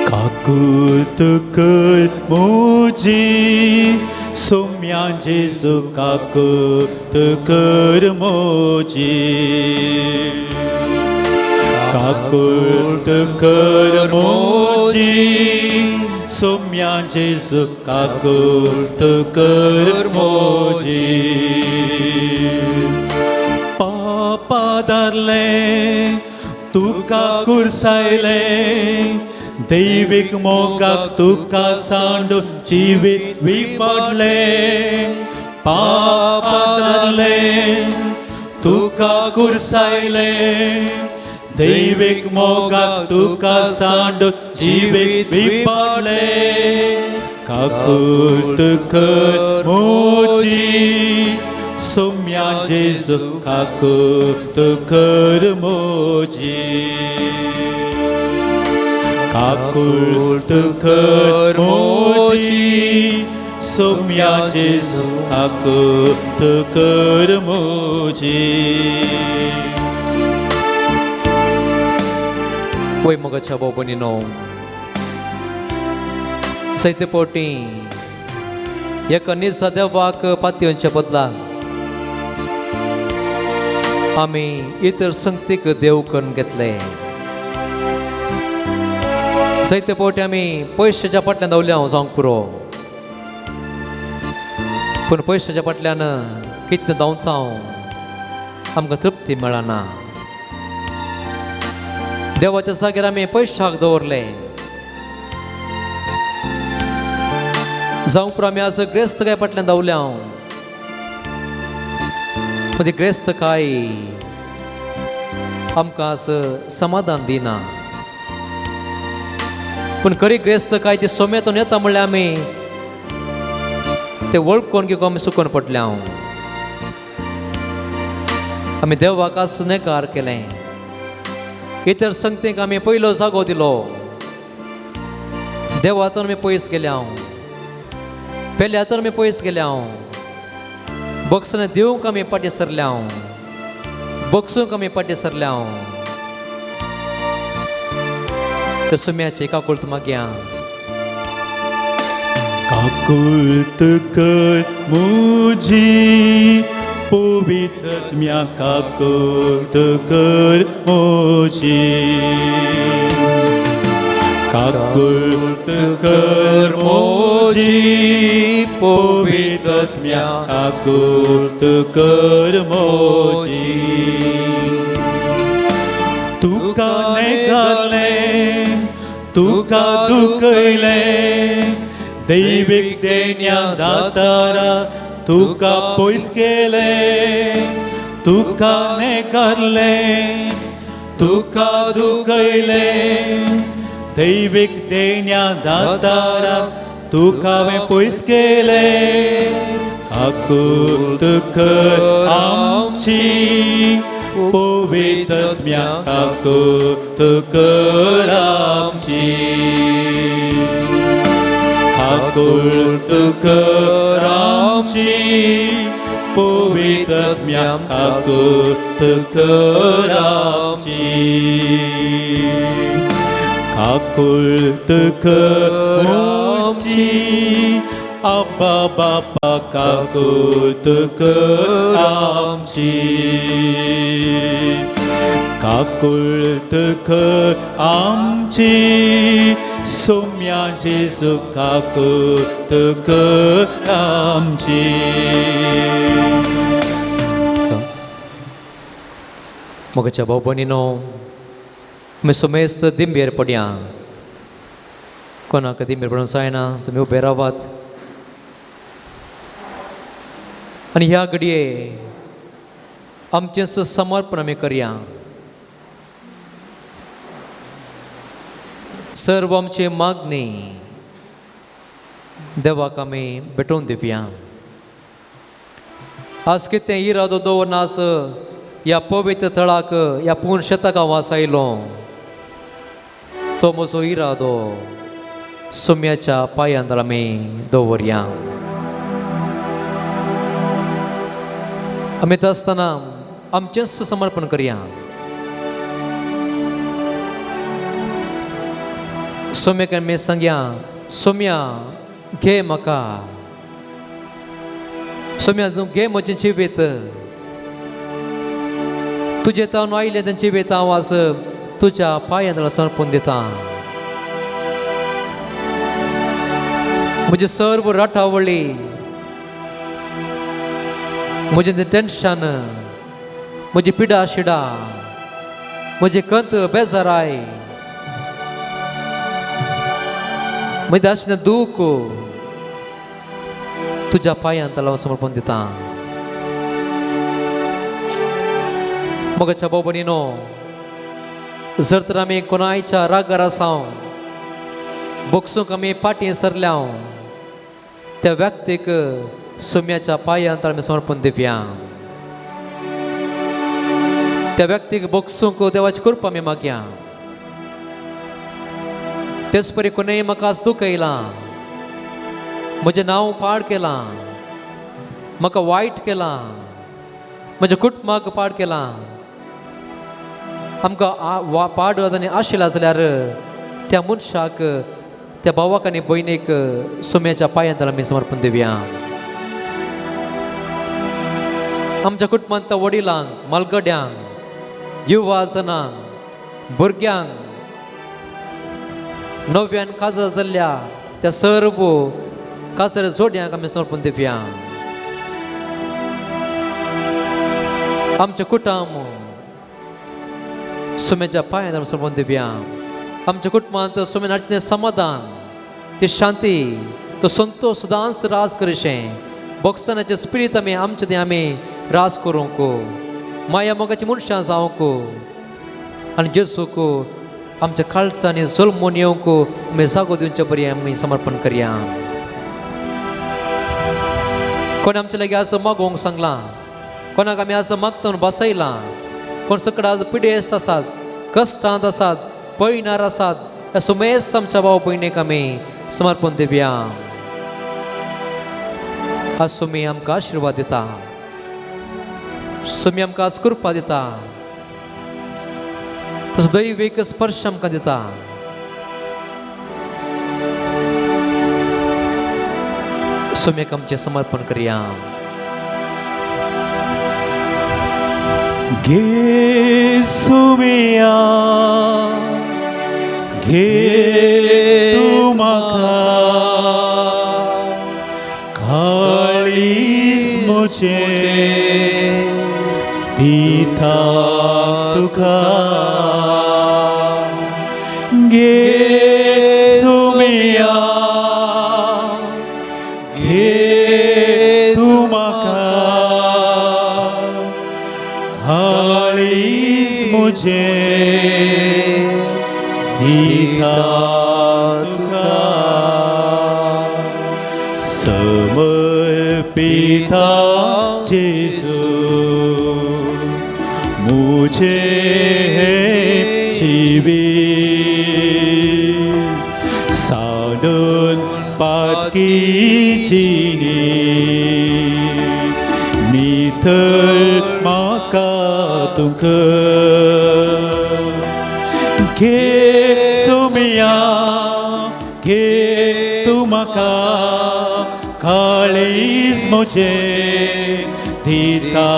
काकूत कर मोजी सोम्या जेजू काकूत कर मोजी काकूत कर मोजी सोम्या जेजू काकूत कर मोजी पापा दारले तुका कुरसायले दैविक मोगाक तुका सांडून जिवीत विपडले पाप आदारले तुका कुरसायले दैविक मोगाक तुका सांडून जिवीत विपडले काकूत कर मोजी सोम्या जेजू काकूत कर मोजी काकूत कर मोजी सोम्या जेजू काकूत कर मोजी वय मोगाच्या बाबूनीनो सैत्य पोटी एका निसा देवाक पातयेवच्या बदलाक आमी इतर संगतीक देव करून घेतले सैत्य पोटी आमी पयशाच्या फाटल्यान धांवल्या जावंक पुरो पूण पयशाच्या फाटल्यान कितें धांवता आमकां तृप्ती मेळना देवाच्या जाग्यार आमी पयशाक दवरले जावंक पुरो आमी आज ग्रेस्त काय फाटल्यान धांवल्या पूण ती ग्रेस्त काय आमकां आज समाधान दिना पूण खरी ग्रेस्त काय ती सोम्यातून येता म्हणल्यार आमी ते वळखून घेवंक आमी सुकोवन पडल्या आमी देवाक आज नेकार केलें इतर संगतीक आमी पयलो जागो दिलो देवा हातून आमी पयस गेल्या पेल्या हातून आमी पयस गेल्या बक्षने दिवंक आमी पाटी सरल्या बक्षूंक आमी पाटी सरल्या तर सुम्याचे काकुळत मागया काकुळत कर मुजी पवित्रात्म्या काकुट कर मोजी काकुट कर मोजी पवित्रात्म्या काकुट कर मोजी तुका नेगाले तुका दुखयले दैविक देण्या दातारा तुका पयस केले तुका नेकारले तुका दुखयले दैविक देण्या दातारा तुका हांवें पयस केले काकुट कर आमची पवित्रात्म्या काकुट कर आमची काकुट कर आमची पवित्रात्म्या काकुट कर आमची काकुट कर आमची आबा बापा काकुट कर आमची काकुट कर आमची सोम्या जेजू काकुट कर आमची मोगाच्या भाऊ भयणीनो मी सोमेस्त दिंबेर पडया कोणाक दिंबेर पडून जायना तुम्ही उबे रावात आणि ह्या घडये आमचें समर्पण आमी करया सर्व आमची मागणी देवाक आमी भेटोवन दिवया आज कितें इरादो दवरनास ह्या पवित्र थळाक ह्या पूर्ण शेताक हांव आसायलो तो म्हजो इरादो सोम्याच्या पांयांत आमी दवरया आमी येता आसतना आमचेंच समर्पण करया सोम्याक आमी सांगया सोम्या घे म्हाका सोम्या तूं घे म्हजें जिवीत तुजें तावन आयलें तें जिवीत हांव आज तुज्या पांयांत समर्पून दिता म्हजी सर्व राठावळी म्हजें तें टेन्शन म्हजी पिडा शिडा म्हजी कंत बेजाराय म्हजें आशिल्लें दूख तुज्या पांयांत हांव समर्पून दिता मोगाच्या भाऊ भयणीनो जर तर आमी कोणायच्या रागार आसाव बोगसूंक आमी पाटी सरल्या त्या व्यक्तीक सोम्याच्या पांयांत आमी समर्पण दिवया त्या व्यक्तीक बोगसूंक देवाची कृपा आमी मागया तेच परी कोणेंय म्हाका आज दूख येयलां म्हजें नांव पाड केलां म्हाका वायट केलां म्हज्या कुटुंबाक पाड केलां आमकां पाड आनी आशिल्ला जाल्यार त्या मनशाक त्या भावाक आनी भयणीक सोम्याच्या पांयांत आमी समर्पण दिवया आमच्या कुटुंबांत वडिलांक मालगड्यांक युवा जनांक भुरग्यांक नव्यान काजार जाल्ल्या त्या सर्व काजार जोड्यांक आमी समर्पण दिवया आमचे कुटुंब सोम्याच्या पांयांत आमी समर्पण दिवया आमच्या कुटुंबांत सोम्यान हाडचें समाधान ती शांती तो संतोष सदांच राज करचें भोगसनाचें स्पिरीट आमी आमचें तें आमी राज करूंक माया मोगाची मनशां जावंक आनी जेजूक आमच्या काळजांनी जल्मून येवंक आमी जागो दिवचे परी आमी समर्पण करया कोणी आमचे लागीं असं मागोवंक सांगलां कोणाक आमी असं मागता बसयलां कोण सकडात पिडेस्त आसात कश्टांत आसात पळयणार आसात ह्या सुमेस्त आमच्या भाव भयणीक आमी समर्पण दिवया आज सुमी आमकां आशिर्वाद दिता सुमी आमकां आज कृपा दिता तसो दैवीक स्पर्श आमकां दिता सुमेक आमचें समर्पण करया घे सुमिया घे तू म्हाका काळीज म्हजें दिता तुका घे सुमिया घे तू म्हाका काळीज म्हजें दिता तुका समर्पिता जेजू मुझे जीवित सानून पातकीचिनी नितळ म्हाका तुका घे सुमिया घे तू म्हाका काळीज म्हजें दिता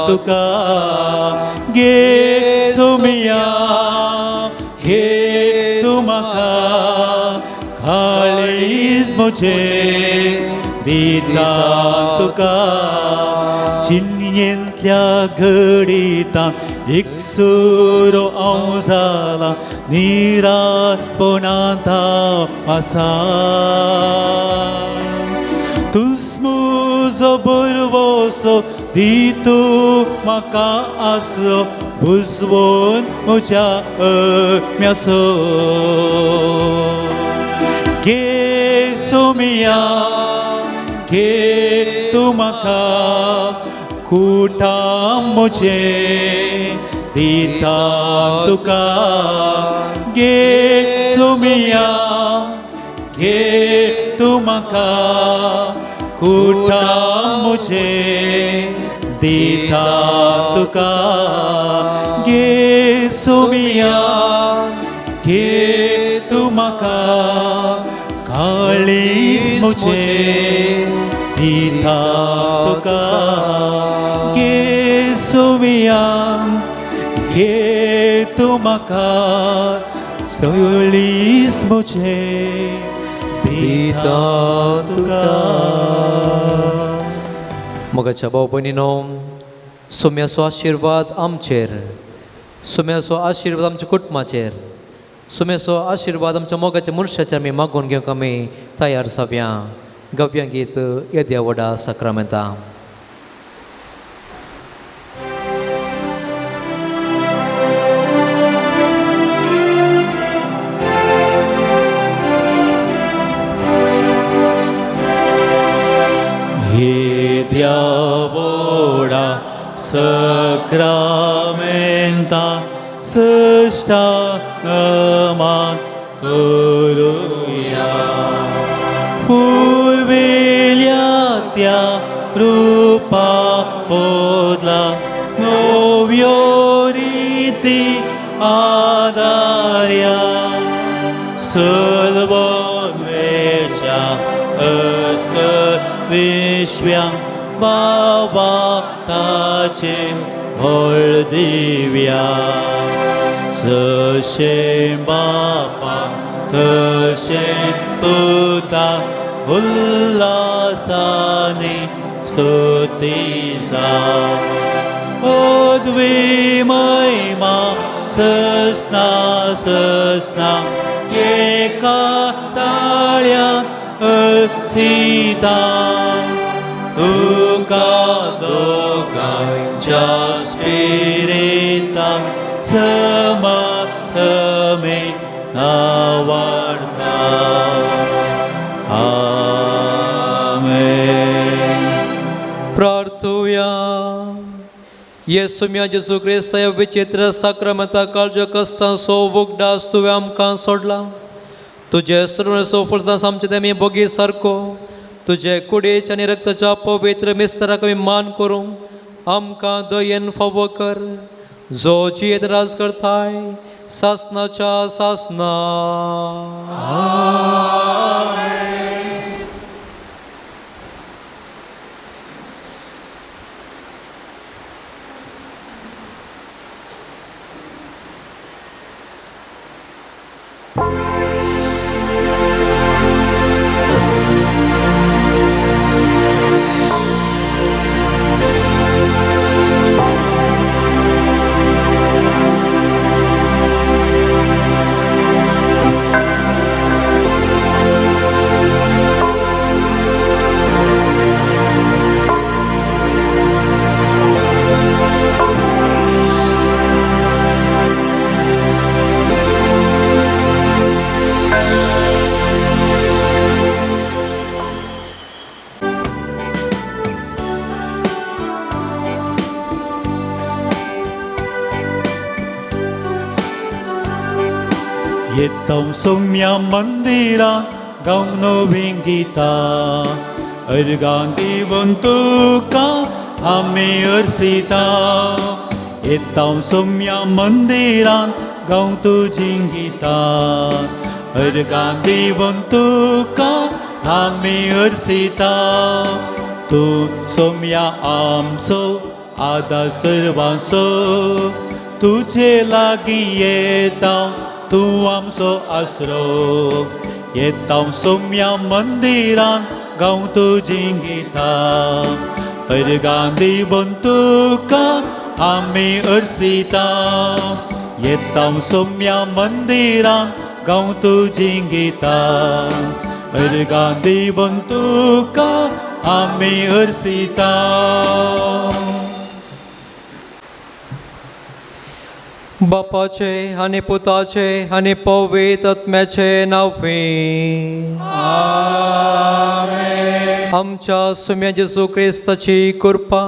तुका घे सुमिया घे तू म्हाका काळीज म्हजें दिता तुका चिन्येंतल्या घडीतान एकसुरो हांव जाला निराळपणांत हांव आसा तुज म्हजो बरवसो दितू म्हाका आसरो बुजवून म्हज्या अम्यासो घे सुमिया घे तू म्हाका कुटाम म्हजें दिता तुका घे सुमिया घे तू म्हाका कुटाम म्हजें दिता तुका घे सुमिया घे तू म्हाका काळीज म्हजें दिता तुका घे सुमिया घे तू म्हाका काळीज म्हजें दिता तुका. मोगाच्या भाव भयणीनो, सुम्याचो आशिर्वाद आमचेर, सुम्याचो आशिर्वाद आमच्या कुटुंबाचेर, सुम्याचो आशिर्वाद आमच्या मोगाच्या मनशाचेर आमी मागून घेवंक आमी तयार जावया. गव्या गीत येद्या वडा साक्रामेंता. येद्या वडा साक्रामेंता सष्टांगमान करूया. पूर्वेल्या त्या रूपा बदला नव्यो रीती आदार्या सल्वमेच्या विश्व्यांक बाबा ताचे व्हड दिव्या जशें बापा तशें पुता उल्हासानी स्तुती जावं. पदवी महिमा ससना ससना एका ताळ्यान सीता तुका दोगांच्या स्पिरितान समसमी आवडटा. आमेन. प्रार्थुया. येसू म्या जेजू क्रिस्त ह्या विचित्र साक्रामेंता काळज्या कश्टांचो वखदास तुवें आमकां सोडला. तुजे सर्वसो फुलदास आमचे तेमी बोगी सारको तुजे कुडीच्या आनी रक्ताच्या पवित्र मिस्तराक आमी मान करूं आमकां दयेन फावो कर. जो जियेत राज करताय सासनाच्या सासना. 옛동 소미야 만디라 강노 빙기타 얼간 기분 뚜까 함이 얼시다 옛동 소미야 만디라 강투 징기타 얼간 기분 뚜까 함이 얼시다 tu somya amso ada servanso तुझे लागी येतां तू आमचो आसरो येतां सोम्या मंदिरान गांव तुझीं गितां अर्गांदी बंतुका आमी अर्सिता येतां सोम्या मंदिरान गांव तुझीं गितां अर्गांदी बंतुका आमी अर्सिता बापाचे आणि पुताचे आणि पवित्र आत्म्याचे नावे आमेन. आमच्या सुम्या येशू ख्रिस्ताची कृपा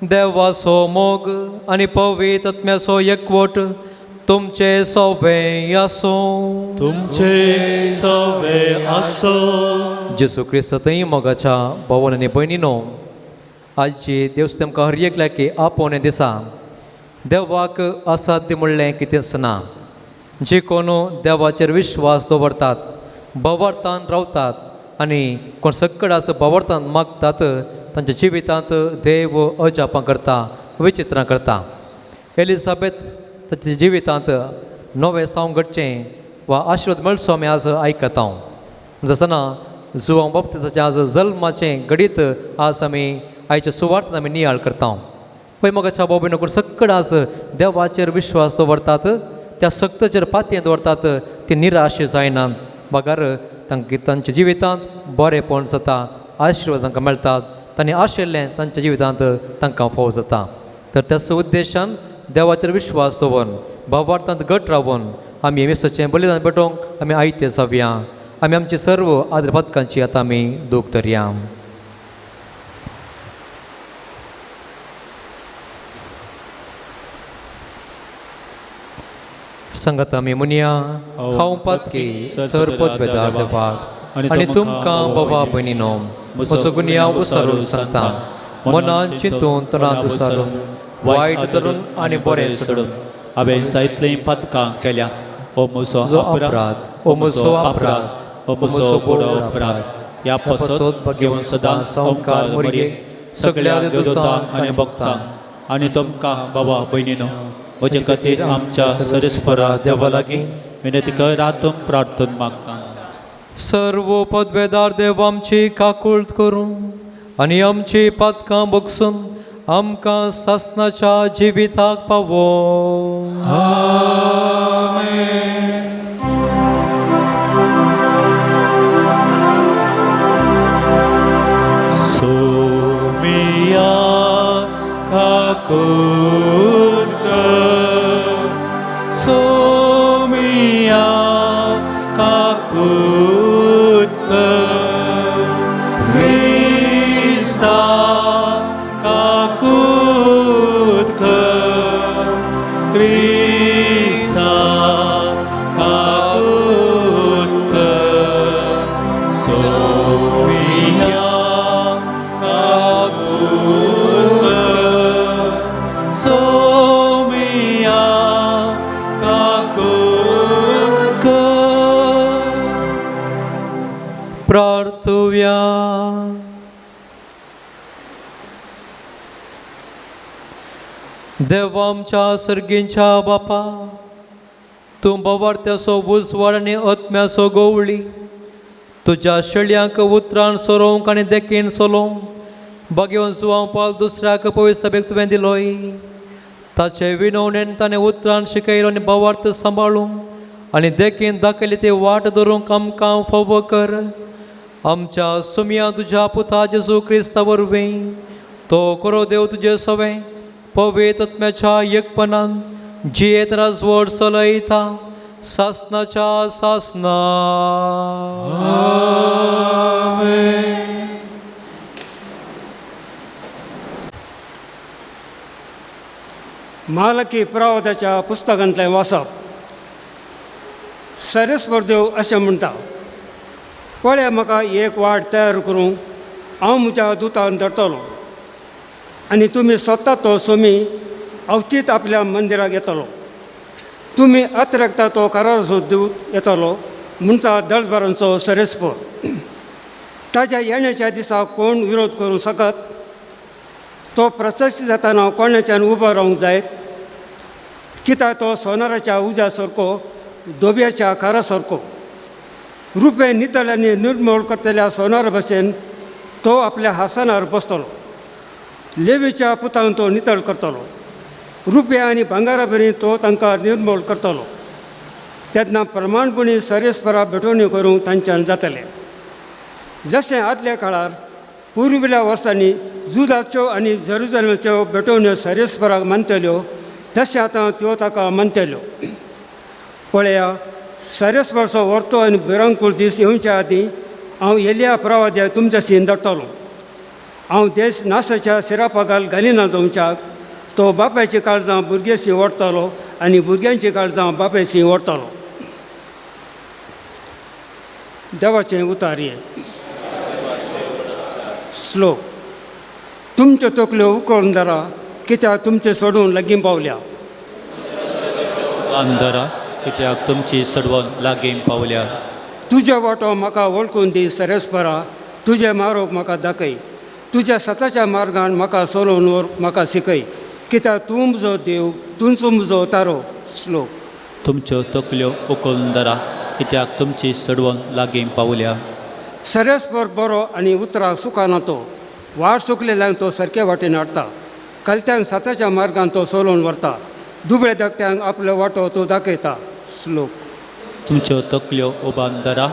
देवाचो मोग आणि पवित्र आत्म्याचो एकवट तुमचे सवे आसो तुमचे सवे आसो. जेसू ख्रिस्त थंय मोगाच्या भावन आनी भयणीनो आजची देवस तेमकां हर एकल्या की आपोवणे दिसा देवाक असाध्य म्हणलें कितेंच ना. जे कोण देवाचेर विश्वास दवरतात भवार्थान रावतात आनी कोण सक्कड आसा भवार्थान मागतात तांच्या जिवितांत देव अजापां करता विचित्रां करता. एलिझाबेथ ताच्या जिवितांत नवें साव घडचें वा आशिर्वाद मेळचो आमी आज आयकता. जसना जुवांव बाप्तिस्ताचें आज जल्माचें घडीत आज आमी आयच्या सुवार्थेंत आमी नियाळ करता. पळय मोगाच्या बाबी नोकून सक्कड आज देवाचेर विश्वास दवरतात त्या सक्तेचेर पातयें दवरतात ती निराश जायनात. बगार तांच्या जिवितांत बरेंपण जाता आशिर्वाद तांकां मेळटात तांणी आशिल्लें तांच्या जिवितांत तांकां फावो जाता. तर त्याच उद्देशान देवाचेर विश्वास दवरून भावार्थांत घट रावून आमी येशूचें बलिदान पेटोवंक आमी आयते जावया. आमी आमची सर्व आदर पदकांची आतां आमी दूख धरया. संगत आमी मुनिया हांव पातकी सरपद वेदार देवाक आनी तुमकां बाबा भयणीनो म्हजो गुन्या उसारून सांगता. मनान चिंतून तोंडांत उसारून वायट धरून आनी बरें सोडून हांवें जायतलीं पदकां केल्या. हो म्हजो अपराध, हो म्हजो अपराध, हो म्हजो बडो अपराध. ह्या पासत घेवन सदांच संवकार मरये सगळ्या देवतांक आनी भक्तांक आनी तुमकां बाबा भयणीनो म्हजे खातीर आमच्या सरस्वरा देवा लागीं विनंती करातून प्रार्थना मागता. सर्व पदवेदार देव आमची काकूळट करून आनी आमची पदकां बगसून आमकां सासणाच्या जिविताक पावो. सोमिया काकूट सोमिया काकूट क्रिस्ता काकूट क्रिस्ता काकूट सोमिया काकूट सोमिया प्रार्थुया. देवा आमच्या सर्गींच्या बापा तूं भवार्थ्याचो उजवाड आनी आत्म्याचो गवळी तुज्या शेळयांक उतरान सोरोवंक आनी देखीन सोलोवंक भाग्यवन जुवांव पाल दुसऱ्याक पवित्र सभेक तुवें दिलोय. ताचे विनवणेन ताणें उतरान शिकयलो आनी भवार्थ सांबाळूंक आनी देखीन दाखयली ती वाट धरूंक आमकां फावो कर. आमच्या सुमया तुज्या पुता जेजू क्रिस्ता वरवीं तो करो देव तुजे सवें पवित्र आत्म्याच्या एकपणान जियेत राजवट चलयता सासणाच्या सासना. मालकी प्रवादाच्या पुस्तकांतलें वाचप. सरस्वर देव अशें म्हणटा, पळय म्हाका एक वाट तयार करूं हांव म्हज्या दुतान धरतलों आनी तुमी सोदता तो सोमी अवचीत आपल्या मंदिराक येतलो. तुमी अत्रकता तो करारचो दूत येतलो म्हणटा दळभरांचो सरस्वर. ताच्या येण्याच्या दिसा कोण विरोध करूं शकत? तो प्रत्यक्ष जाताना कोणाच्यान उबो रावंक जायत? कित्याक तो सोनाराच्या उज्या सारको, दोबयाच्या कारा सारको. रुपे नितळ आनी निर्मळ करतल्या सोनार भशेन तो आपल्या हासनार बसतलो. लेवीच्या पुतान तो नितळ करतलो. रुपया आनी भांगारा बरी तो तांकां निर्मळ करतलो. तेन्ना प्रमाणपणी सरस्वरा भेटोवणी करूंक तांच्यान जातलें. जशें आदल्या काळार पुर्विल्या वर्सांनी जुदाच्यो आनी जेरुसलेमाच्यो भेटोवण्यो सरस्वराक मानतल्यो, तशें आतां त्यो ताका मानतल्यो. पळया, सरस्वरचो वर्तो आनी भिरांकूळ दीस येवच्या आदीं हांव एलिया प्रवाद्याक तुमच्याशी धाडटलों. हांव देश नाशाच्या शिरापागाल घालिना जावच्याक तो बापायची काळजां भुरग्याशी ओडटलो आनी भुरग्यांची काळजां बापायशी ओडटलो. देवाचें उतार हे. श्लोक. तुमच्यो तकल्यो उखलून धरा, कित्याक तुमचे सोडून लागीं पावल्या. अंधरा कित्याक तुमची सडवण लागीं पावल्या. तुजे वाटो म्हाका वळखून दी सरस्वरा, तुजे मारोग म्हाका दाखय. तुज्या सताच्या मार्गान म्हाका चलोवन व्हर, म्हाका शिकय. कित्याक तूं म्हजो देव, तुमचो म्हजो तारो. श्लोक. तुमच्यो तकल्यो उखलून धरा, कित्याक तुमची सडवण लागीं पावल्या. सरस्वर बरो आनी उतरां सुखाना तो. वाट सुकलेल्यांक तो सारके वाटेन हाडटा. कलत्यांक साताच्या मार्गान तो चलोवन व्हरता. दुबळे धाकट्यांक आपलो वाटो तो दाखयता. श्लोक. तुमच्यो तकल्यो उबान धरा,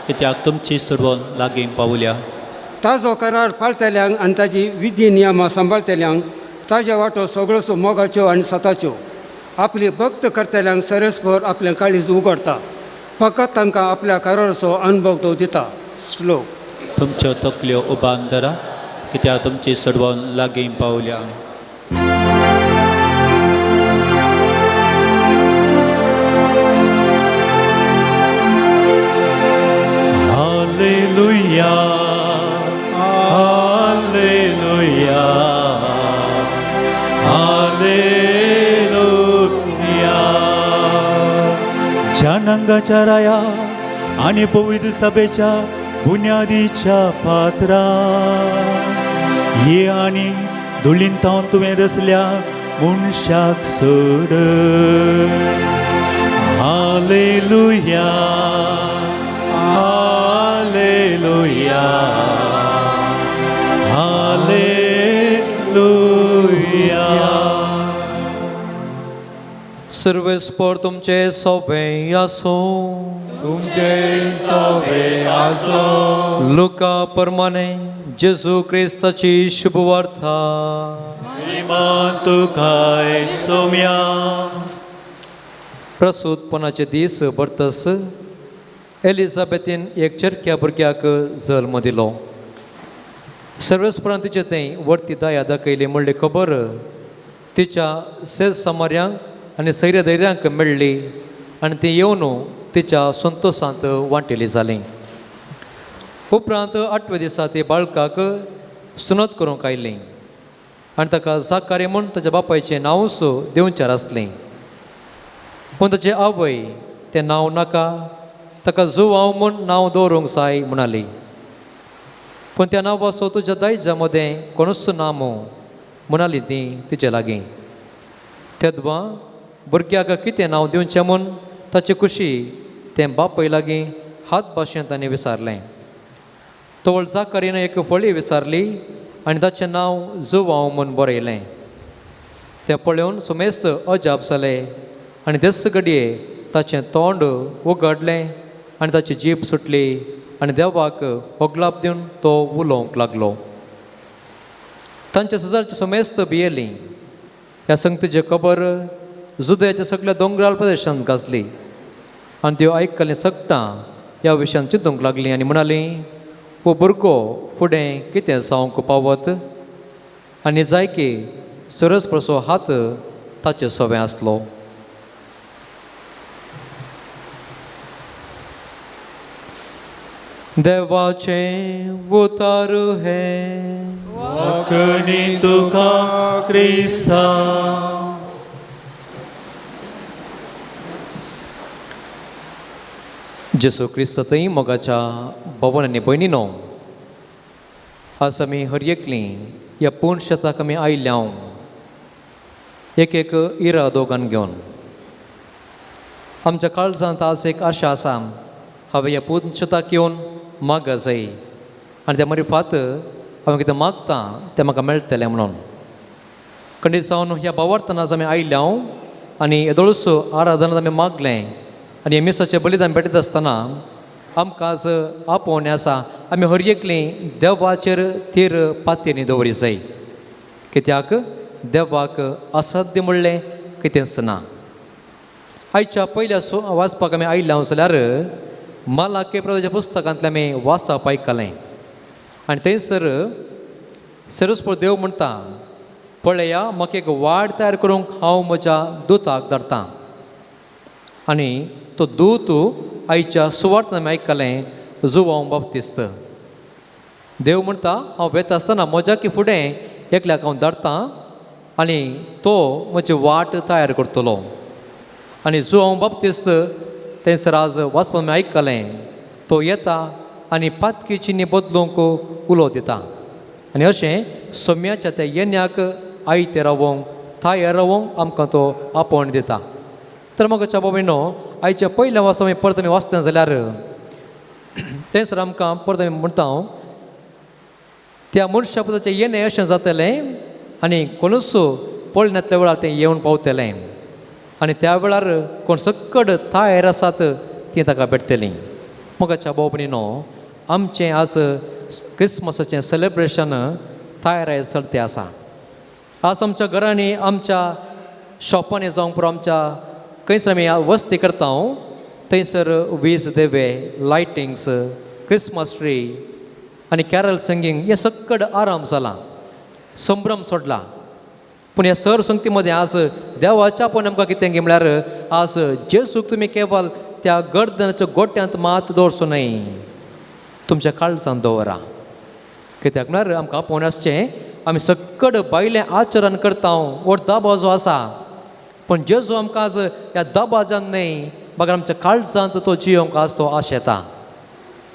कित्याक तुमची सडवण लागीं पावल्या. ताजो करार पाळटल्यांक आनी ताजी विधी नियमां सांबाळटल्यांक ताजे वाटो सगळ्यो मोगाच्यो आनी सताच्यो. आपली भक्त करतल्यांक सरस्वर आपलें काळीज उगडटा. फकत तांकां आपल्या कराराचो अनुभव तो दिता. श्लोक. तुमच्यो तकल्यो उबान धरा, कित्याक तुमची सडवण लागीं पावल्या. Hallelujah, hallelujah, hallelujah. जनांगाच्या राया आणि पवित्र सभेच्या बुन्यादीच्या पात्रा ये आनी धुळींतावन तुवें रचल्या मनशाक सोड. Hallelujah, hallelujah, hallelujah. सर्वेस्पर तुमचे सोवे आसो. तुमचे सोवे आसो. लुका प्रमाणे जेजू क्रिस्ताची शुभवार्ता. इमान तुकाय सोम्या. प्रसूतपणाचे दीस भरतस एलिझाबेथीन एक चरक्या भुरग्याक जल्म दिलो. सर्वेस्परान तिचे थंय वर्ती दया दाखयली म्हणली खबर तिच्या सेज समार्यांक आनी सैर्य धैर्यांक मेळ्ळी आनी ती येवन तिच्या संतोशांत वांटिली जालीं. उपरांत 8व्या दिसा ती बाळकाक सुनत करूंक आयली आनी ताका जाकारे म्हूण ताच्या बापायचें नांवूच दिवचें आसलें. पूण ताची आवय तें नांव नाका, ताका जुवांव म्हूण नांव दवरूंक जाय म्हणाली. पूण त्या नांवाचो तुज्या दायजा मदें कोणूच नाम म्हणाली ती तिचे लागीं. तेदवा भुरग्याक कितें नांव दिवचें म्हूण ताची खुशी तें बापाय लागीं हात भाशेन ताणें विचारलें. तवळ जाकारीन एक फळी विचारली आनी ताचें नांव जुवांव म्हूण बरयलें. तें पळोवन सुमेस्त अजाप जालें आनी देस घडये ताचें तोंड उगडलें आनी ताची जीब सुटली आनी देवाक होगलाप दिवन तो उलोवंक लागलो. तांच्या शेजारची सुमेस्त भियेली. ह्या संगतीची खबर जुदयाच्या सगळ्या दोंगराळ प्रदेशांत गाजली आनी त्यो आयकल्लीं सगटां ह्या विशयान चिंतूंक लागलीं आनी म्हणालीं हो भुरगो फुडें कितें जावंक पावत. आनी जाय की सरस्वराचो हात ताचे सोबे आसलो. देवाचे उतार हे वखणी तुका क्रिस्ता. जेसू क्रिस्ततय मोगाच्या भवन आनी भयणीनो, आज आमी हर एकली ह्या पूर्ण शेताक आमी आयल्या एक एक इरा दोगान घेवन. आमच्या काळजांत आज एक आशा आसा, हांवें ह्या पूर्ण शेताक येवन माग जाय आनी त्या मागीर फात हांवें कितें मागता तें म्हाका मेळटलें म्हणून. खंडीत जावन ह्या भावार्थान आज आमी आयल्या आनी येदोळसो आराधनांत आमी मागलें. आनी हे मिसाचें बलिदान भेटत आसतना आमकां आज आपोवणें आसा, आमी हर एकली देवाचेर तीर पातयेनी दवरी जाय. कित्याक देवाक असाध्य म्हणलें कितेंच ना. आयच्या पयल्या वाचपाक आमी आयल्या जाल्यार मालाके प्रभुच्या पुस्तकांतलें आमी वाचप आयकलें. आनी थंयसर सरस्वत देव म्हणटा, पळया म्हाका एक वाड तयार करूंक हांव म्हज्या दुताक धाडटां. आनी तो दूत आयच्या सुवार्थान आमी आयकलें, जुवांव बाप्तिस्त. देव म्हणटा, हांव वेता आसतना म्हज्या की फुडें एकल्याक हांव धाडटां आनी तो म्हजी वाट तयार करतलो. आनी जुवांव बाप्तिस्त थंयसर आज वाचपाक आमी आयकलें, तो येता आनी पातकी चिनी बदलूंक उलो दिता. आनी अशें सोम्याच्या त्या येण्याक आयते रावोंक थाय रावोंक आमकां तो आपोवण दिता. तर मोगाच्या बाबीनो, आयच्या पयल्या वास आमी परत आमी वाचता जाल्यार थंयसर आमकां परत आमी म्हणटा, त्या मनशा पुताचें येणें अशें जातलें आनी कोणूच पळयनातल्या वेळार तें येवन पावतलें. आनी त्या वेळार कोण सक्कड थायर आसात तीं ताका भेटतलीं. मोगाच्या बाबीनो, आमचें आज क्रिस्मसाचें सेलेब्रेशन थायराय चलतें आसा. आज आमच्या घरांनी, आमच्या शॉपांनी जावंक पुरो आमच्या खंयसर आमी वस्ती करता, थंयसर वीज देवे, लायटिंग्स, क्रिस्मस ट्री आनी कॅरल सिंगींग हे सक्कड आराम जाला, संभ्रम सोडला. पूण ह्या सर संगती मदें आज देवाच्या पण आमकां कितें गे म्हळ्यार, आज जेसूक तुमी केवल त्या गर्दनाच्या गोट्यांत मात दवरचो न्हय, तुमच्या काळजांत दवरा. कित्याक म्हळ्यार आमकां आपोवन आसचें, आमी सक्कड भायलें आचरण करता, व्हड दाबो जो आसा, पण जेजू आमकां आज ह्या दाबाजान न्हय, म्हाका आमच्या काळजांत तो जियोंक आज तो आश येता.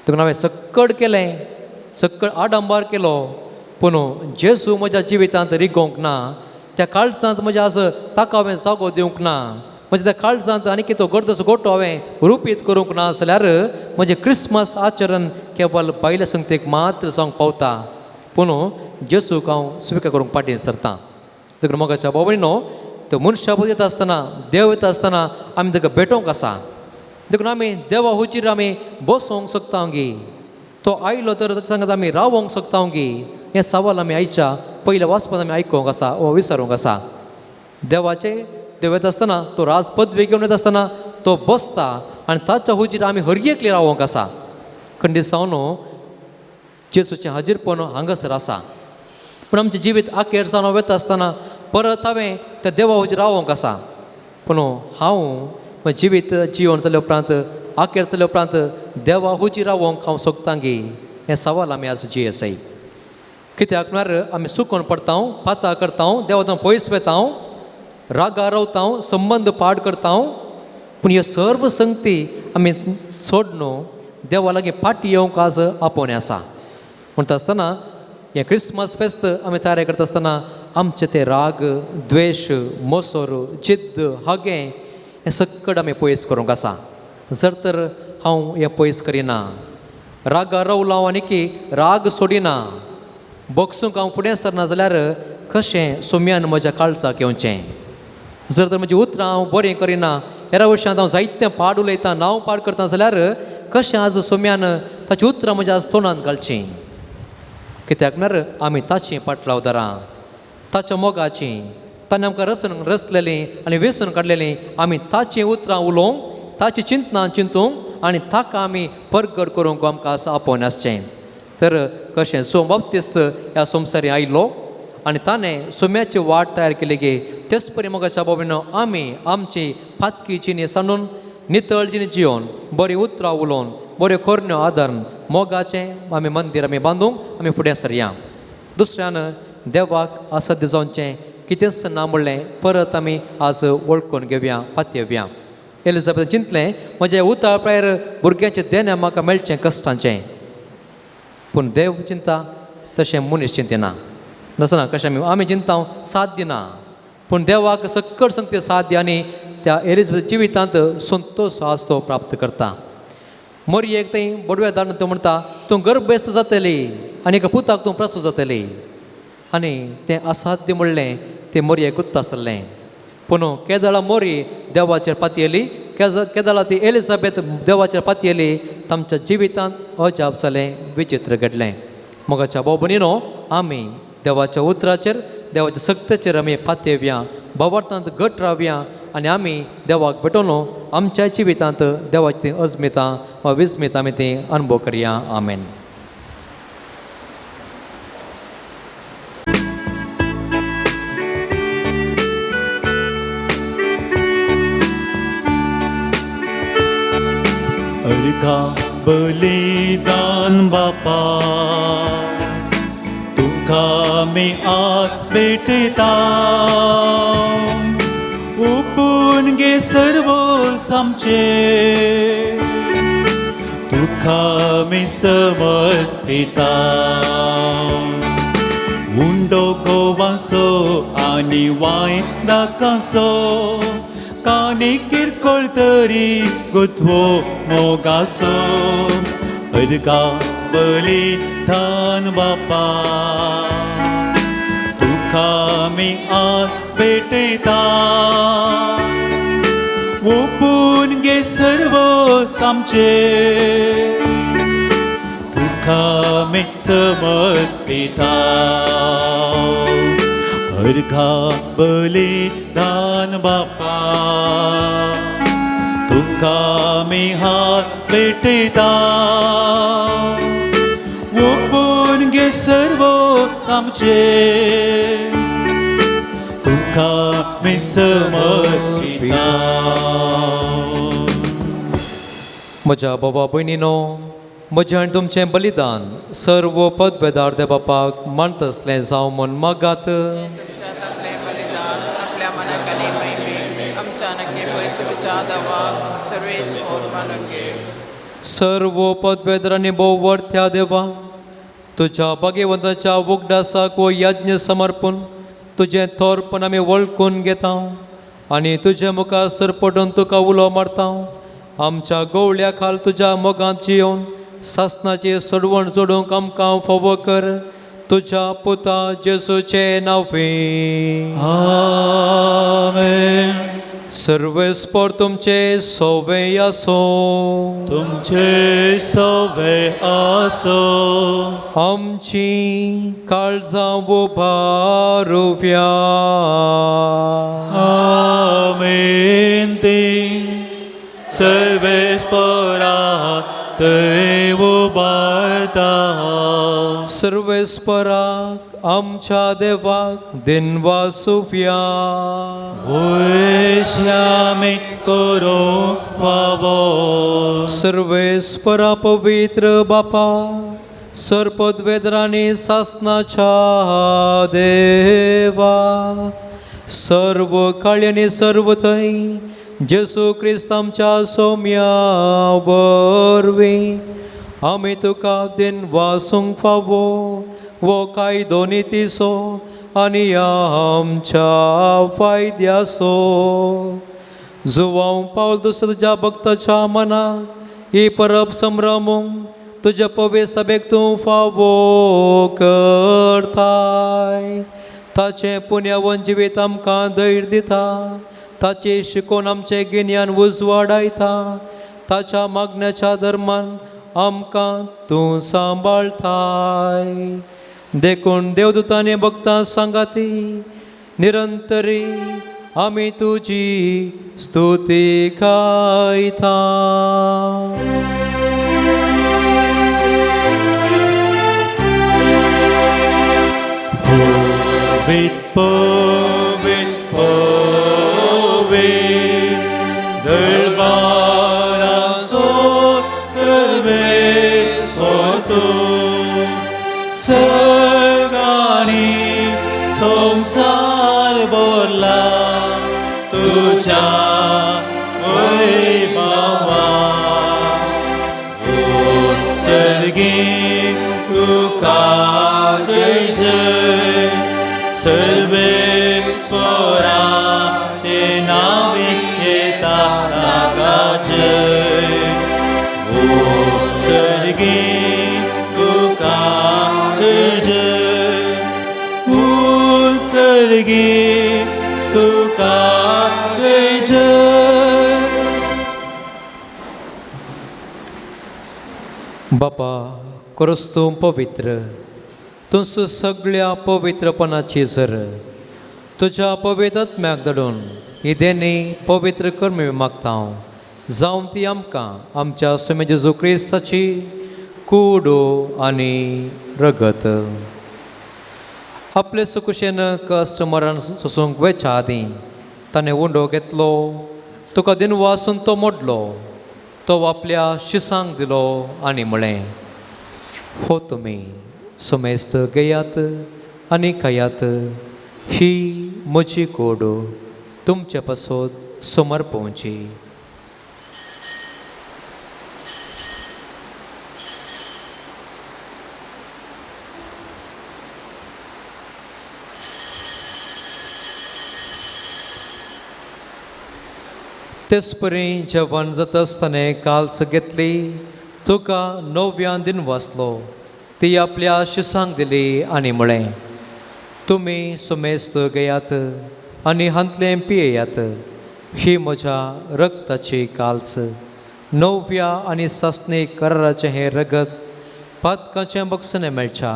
देखून हांवें सक्कड केलें, सक्कड आडंबर केलो, पूण जेजू म्हज्या जिवितांत रिगोवंक ना. त्या काळजांत म्हज्या आज ताका हांवें जागो दिवंक ना. म्हज्या त्या काळजांत आनी कितें गर्दचो गोठो हांवें रुपीत करूंक ना जाल्यार म्हजें क्रिस्मस आचरण केवल भायल्या संगतेक मात्र जावंक पावता. पूण जेजूक हांव स्विकार करूंक फाटीं सरतां. देखून मोगाच्या बाबीनो, तो मनशा येत आसतना, देव येता आसतना आमी ताका भेटोवंक आसा. देखून आमी देवा हुजीर आमी बसोवंक शकता गी, तो आयलो तर ताचे सांगत आमी रावोंक शकता गी. हे सवाल आमी आयच्या पयल्या वाचपाक आमी आयकोवंक आसा वा विचारूंक आसा. देवाचे देव येता आसतना, तो राज पदवी घेवन येता आसतना तो बसता आनी ताच्या हुजीर आमी हर एकली रावोंक आसा. खंडीत जावन जेजूचें हाजीरपण हांगासर आसा. पूण आमचें जिवीत आखेर जावन वेता आसतना परत हांवें त्या देवा हुजीर रावोंक आसा. पूण हांव म्हजें जिवीत जिवन जाल्या उपरांत, आखेर जाल्या उपरांत देवा हुजीर रावोंक हांव सोदतां गे. हें सवाल आमी आज जियेसाय. कित्याक म्हळ्यार आमी चुकोवन पडटा, पाता करता, देवान पयस वेता, रागा रावता, संबंद पाड करता, पूण ह्यो सर्व संगती आमी सोडून देवा लागीं फाटीं येवंक आज आपोवणें आसा. म्हणटा आसतना हें क्रिस्मस फेस्त आमी तयार करता आसतना आमचे ते राग, द्वेश, मोसोर, जिद्द, हागे हें सक्कड आमी पयस करूंक आसा. जर तर हांव हें पयस करिना, रागा रावलो हांव आनी की राग सोडिना, बोगसूंक हांव फुडें सरना जाल्यार कशें सोम्यान म्हज्या काळजाक येवचें. जर तर म्हजीं उतरां हांव बरें करिना, हेरा वर्षांत हांव जायतें पाड उलयतां, नांव पाड करता जाल्यार कशें आज सोम्यान ताचीं उतरां म्हज्या आज तोंडांत घालचीं. कित्याक म्हळ्यार आमी ताचीं पाटलाव दारां, ताच्या मोगाचीं, ताणें आमकां रचलेलीं आनी वेंचून काडलेलीं, आमी ताचीं उतरां उलोवंक, ताची चिंतनां चिंतूंक आनी ताका आमी परगट करूंक आमकां आज आपोवन आसचें. तर कशें सोम बाप्तिस्त ह्या संवसारी आयलो आनी ताणें सोम्याची वाट तयार केली गे, तेच परी मोगाच्या बाबीनो आमी आमची फातकी जिणी सांडून नितळ जिणी जिवन, बरीं उतरां उलोवन, बऱ्यो कोरण्यो आदारून मोगाचें आमी मंदीर आमी बांदूंक आमी फुडें सरया. दुसऱ्यान देवाक आसत जावचें कितेंच ना म्हणलें परत आमी आज वळखून घेवया पातयेवया. एलिझाबेथ चिंतलें म्हजें उतार प्रायर भुरग्याचें देणें म्हाका मेळचें कश्टांचें. पूण देव चिंता तशें मनीस चिंतिना. नसना कशें आमी चिंता साथ दिना पूण देवाक सक्कड संगती साथ दिया आनी त्या एलिझाबेथ जिवितांत संतोश आज तो प्राप्त करता. मोरयेक थंय बडव्या दान तो म्हणटा तूं गर्भस्त जातली आनी एका पुताक तूं प्रसूत जातली. आनी तें असाध्य म्हणलें तें मोरयेक गुत्त आसलें. पूण केदळा मोरी देवाचेर पातयेली, केदळा ती एलिझाबेथ देवाचेर पातयेली. तांच्या जिवितांत अजाप जालें, विचित्र घडलें. मोगाच्या भाव भयणीनो, आमी देवाच्या उतराचेर देवाच्या सक्तेचेर आमी पातयेवया, भावार्थांत घट रावया आनी आमी देवाक भेटोनो आमच्या जिवितांत देवाची ती अजमिता वा विस्मिता आमी ती अनुभव करया. आमेन. अर्घा बलिदान बापा तुका मी आत भेटता. ओपून घे सर्व आमचे तुका मी समर्पिता. उंडो गोवांसो आनी वायन दाकांसो कानी किरकोळ तरी गुथवो मोगासो. अर्घा बलिदान बापा तुका मी आज भेटता. ओपून घे सर्व आमचे तुका मी समर्पिता. अर्घा बलिदान बापा तुका मी हात भेटता. ओपून घे सर्व आमचे तुका मी समर्पिता. म्हज्या भावा भयणीनो, म्हजें आनी तुमचें बलिदान सर्व पदवेदार देव बापाक मानत असलें जावं म्हूण मागात. तुमच्यातले बलिदान आपल्या मनाकाने प्रेमे आमच्या नके पयसुच्या दवा सर्वेस मोर मानून घे. सर्व पदवेदारांनी भोव त्या देवा, तुज्या भाग्यवंताच्या उगडासाक वो यज्ञ समर्पण तुजें थोरपण आमी वळखून घेता आनी तुजे मुखार सरपटून तुका उलो मारता. आमच्या गवळ्या खाल तुज्या मोगांत येवन सासनाची सोडवण जोडूंक आमकां फोव कर. तुज्या पुता जेसूचे नांवे आमेन. सर्वेस्पर तुमचे सोवे आसो. तुमचे सवे आसो. आमची काळजां उबारुव्या. आमेन. ते सर्वेस्परा थंय उबारता. सर्वेस्पराक आमच्या देवाक दिनवासुव्या. वैश्यामी करो वावो. सर्वेस्परा पवित्र बापा, सरपदवेदरांनी सासनाच्या देवा, सर्व काळी आनी सर्व थंय जेसू क्रिस्त आमच्या सौम्या वरवीं आमी तुका दिन वासूंक फावो वो कायदो नितीसो आनी आमच्या फायद्यासो. जुवांव पावल दुसरो तुज्या भक्ताच्या मनाक ही परब संभ्रमूंक तुज्या पवित्र सभेक तूं फावो करताय. ताचें पुण्यवन जिवीत आमकां धैर्य दिता. ताची शिकोवन आमचें गिन्यान उजवाडायता. ताच्या मागण्याच्या धर्मान आमकां तूं सांबाळताय. देखून देवदूतांनी भक्तां सांगाती निरंतरी आमी तुजी स्तुती गायता. पवित्र दरबाराचो सर्वेस्वर जय सर्वेश्वराचे नावे घेता ताका जय सर्गे तुका जय सर्गे तुका जय. बापा करोस तूं पवित्र तुस सगळ्या पवित्रपणाची सर तुझ्या पवित्र आत्म्याक धाडून ही देणी पवित्र कर्मी मागता हांव जावं ती आमकां आमच्या स्वामी जेजू क्रिस्ताची कूडो आनी रगत. आपले सुकुशेन कश्ट मरण सोसूंक वेच्या आदीं ताणें उंडो घेतलो तुका दिन वासून तो मोडलो तो आपल्या शिसांक दिलो आनी म्हळें हो तुमी सुमेस्त घेयात आनी खायात ही म्हजी कूड तुमचे पासत समर्पवची. तेच परी जेवण जाता आसतना काल्स घेतली तुका 9व्या दिन वाचलो ती आपल्या शिसांक दिली आनी म्हळें तुमी सुमेस्त घेयात आनी हांतलें पियेयात ही म्हज्या रगताची काल्स 9व्या आनी सासणीक कराराचें हें रगत पातकाचें बक्षणें मेळच्या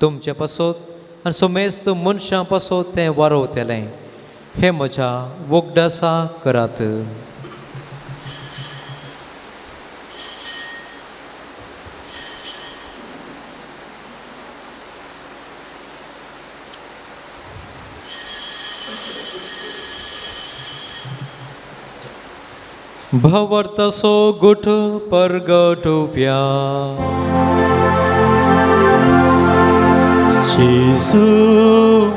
तुमचे पासत आनी सुमेस्त मनशां पासत तें वारोवतलें हे म्हज्या वखदासा करात. भवर्तसो गुठ परगटुव्या जेजू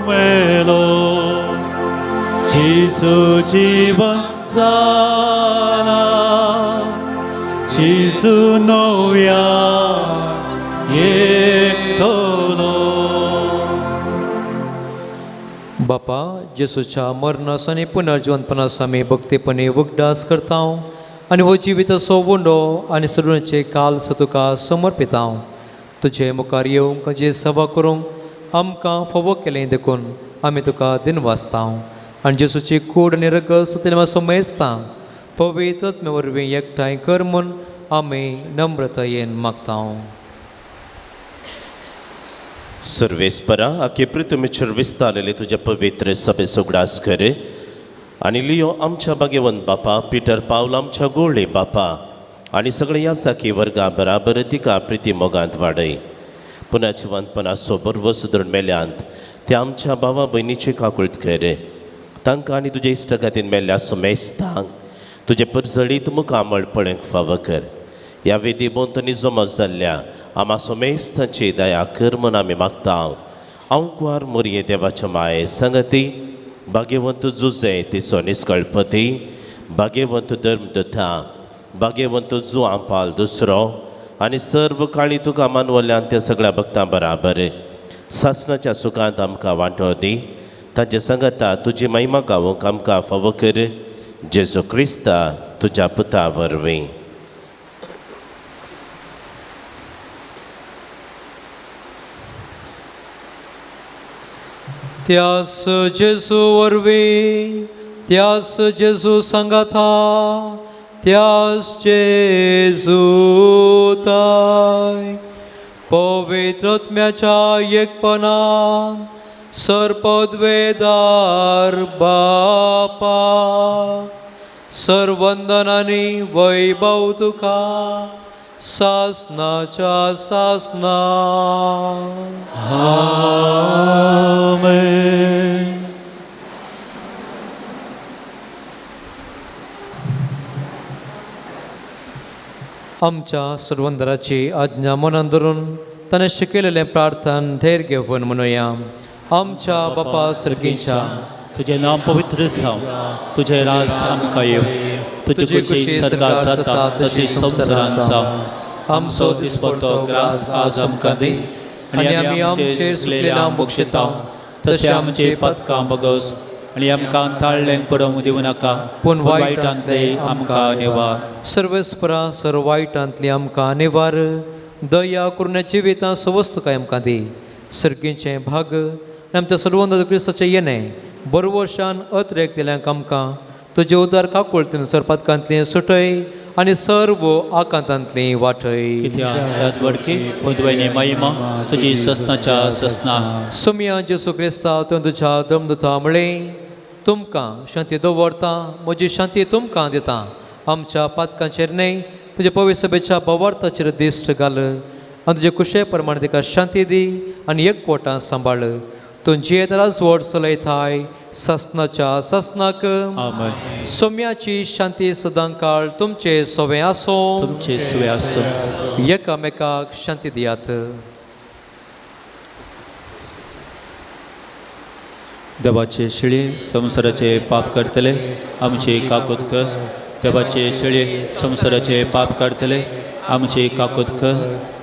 मेलो जेजू जीवन जाला जेजू नव्या येतलो. बापा जेसूच्या मरणास आनी पुनर्जीवनपणास आमी भक्तीपणी वखदास करता आनी हो जिविताचो वंडो आनी सडूणचे काल्स तुका समर्पिता. तुजे मुखार येवंक जे सेवा करूंक आमकां फोव केलें देखून आमी तुका दिन वाचता आनी जेसूची कूड आनी रगत सुतलें सोमेस्ता पवित्र आत्मे वरवीं एकठांय कर म्हूण आमी नम्रतायेन मागता. सर्वेस्परा आखे पृथ्वीचेर विस्तारलेले तुझ्या पवित्र सभे सोगडास कर आनी लियो आमच्या भाग्यवंत बापा पिटर पावल आमच्या गोळे बापा आनी सगळे ह्या साखी वर्गा बराबर तिका प्रिती मोगांत वाडय. पुनर्जीवनपणा सोबर वसुधरून मेल्यांत ते आमच्या भावा भयणीची काकुळट कर तांकां आनी तुजे इश्टगातीन मेल्ल्या सुमेस्तांक तुजे परजळीत मुखामळपणाक फाव कर. ह्या वेदी बोंतनी जमो जाल्ल्या आमा सुमेस्तांची दया कर म्हूण आमी मागता. हांव कुंवार मोरये देवाच्या माये संगती भाग्यवंत जुजे तिचो निश्कळपती भाग्यवंत धर्मदत्ता भाग्यवंत जुआं पाल दुसरो आनी सर्व काळी तुका मानवल्ल्यान त्या सगळ्या भक्तां बराबर सासणाच्या सुखांत आमकां वांटो दी. ताचे संगता तुजी महिमा गावूंक आमकां फाव कर जेजू क्रिस्ता तुज्या पुता वरवीं. त्यास जेजू वरवीं त्यास जेजू सांगाता त्यास जेजू ताय पवित्र आत्म्याच्या एकपणान सरपदवेदार बापा सर्वंदनांनी वैभव तुका सासनाच्या सासना. आमेन. आमच्या सर्वंदराची आज्ञा मनान धरून ताणें शिकयलेलें प्रार्थन धैर्य घेवन म्हणुया. आमच्या बापा सर्गीच्या तुझे नाम पवित्र जावं तुझे राज आमकां येवं तुजी खुशी सदां जाता तशी संवसारांत जावं. आमचो दिसपडटो ग्रास आज आमकां दी आनी आमी आमचे सुकलेल्या बक्षिता तशें आमचे पदकां बगस आनी आमकां ताळ्ळें पडोवंक दिवं नाका पूण वायटांतले आमकां निवार. सर्वेस्परा सर्व वायटांतली आमकां निवार. दया करून जिवितां सवस्त काय आमकां दी. सर्गीचें भाग आनी आमच्या सर्वोन्नत क्रिस्ताचें येणें बरो वर्षान अत्रेक दिल्यांक आमकां तुजे उदार काकुळतीन सरपतकांतली सुटय आनी सर्व आकांतांतली वाटय. कित्याक राजवडकी पदवयनी महिमा तुजी ससनाच्या ससना. सोम्या जेसू क्रिस्ता तुवें तुज्या धर्मदूता म्हळें तुमकां शांती दवरता म्हजी शांती तुमकां दिता. आमच्या पातकांचेर न्हय तुजे पवित्र सभेच्या भवार्थाचेर दिश्ट घाल आनी तुजे कुशे प्रमाणे तिका शांती दी आनी एकवटां सांबाळ. तुमची राजवट चलयताय ससनाच्या ससनाक. आमेन. सोम्याची शांती सदां काळ तुमचे सोवे आसो. तुमचे सुवे आसो. एकामेकाक शांती दियात. देवाचे शिळे संवसाराचे पाप करतले आमचे काकूत कर. देवाचे शिळे संवसाराचे पाप करतले आमचे काकूत कर.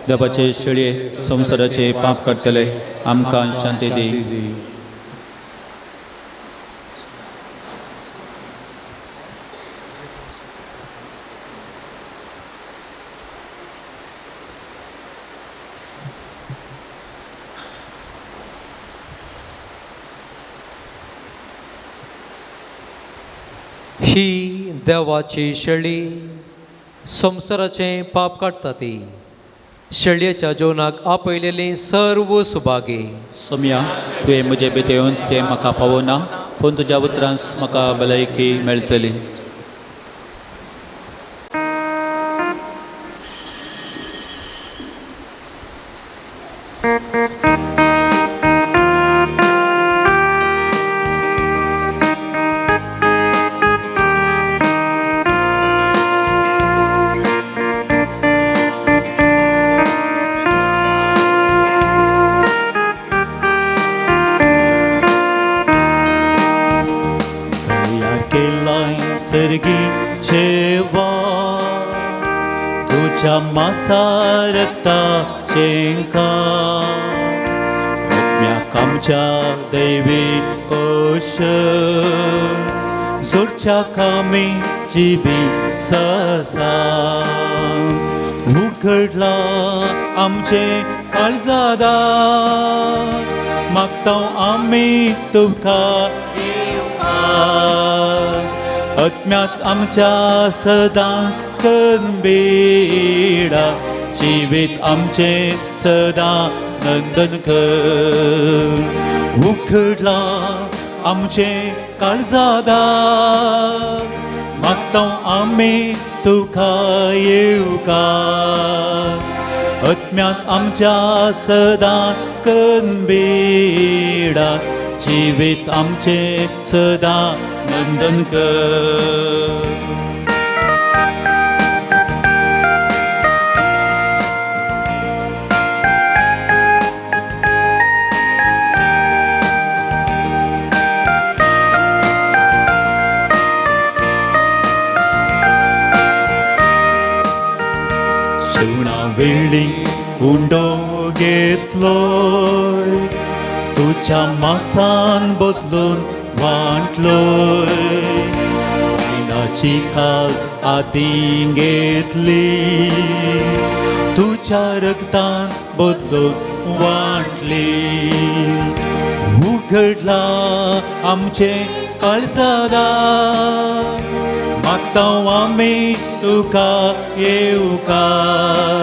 देवाचे शिळे संवसाराचे पाप करतले आमकां शांती दी. ही देवाची शेळी संवसाराचें पाप काडटा ती. शेळयेच्या जेवणाक आपयलेली सर्व सुभागी. सोम्या तुवें म्हजे भितर येवन तें म्हाका पावोना पूण तुज्या उतरांस म्हाका भलायकी मेळटली. सर्गीचे तुझ्या मासा रक्ताचें आत्म्याक आमच्या दैवी कोश जोडच्या कामी जिबी ससा उघडला आमचे काळजादार मागतां आमी तुमका आत्म्यात आमच्या सदां कनबेडा जिवीत आमचे सदां नंदन कर उखडला आमचे काळजादार मागतां आमी तुका येवकार आत्म्यात आमच्या सदां कनबेडा जिवीत आमचे सदां नंदन कर. शिवणा वेळी उंडो घेतलोय तुझ्या मासान बदलून वांटलोय आयनाची खास आती घेतली तुझ्या रक्तान बदलून वांटली उघडला आमचे काळजादार मागतां आमी तुका येवकार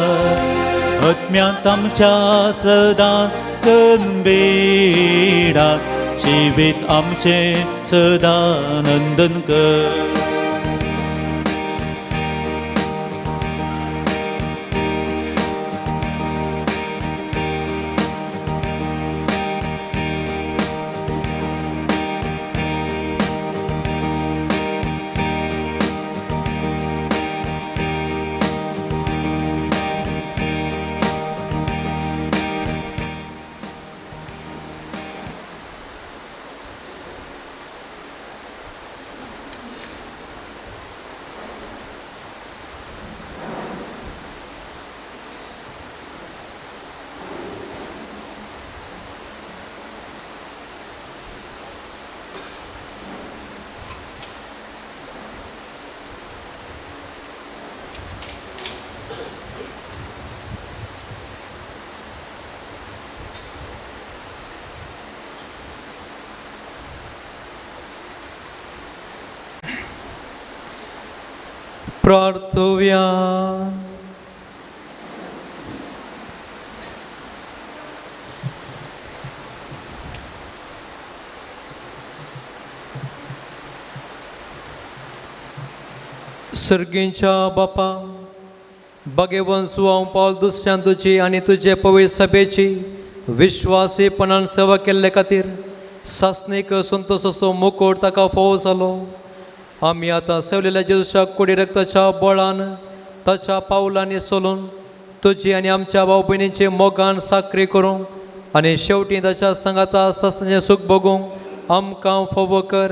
आत्म्यांत आमच्या सदां कनबेडा जिवीत आमचे सदां नंदन कर. प्रार्थुया. सर्गींच्या बापा, भगवन सुवांव पावल दुसऱ्यान तुजी आनी तुजे पवित्र सभेची विश्वासीपणान सेवा केल्ले खातीर सासणीक संतोषाचो मुकुट ताका फावो जालो. आमी आतां सेवलेल्या जेजुच्या कुडी रक्ताच्या बळान ताच्या पावलांनी चलून तुजी आनी आमच्या भाव भयणींचे मोगान साखरी करूंक आनी शेवटी ताच्या सांगाता सासणाचें सूख भोगूंक आमकां फावो कर.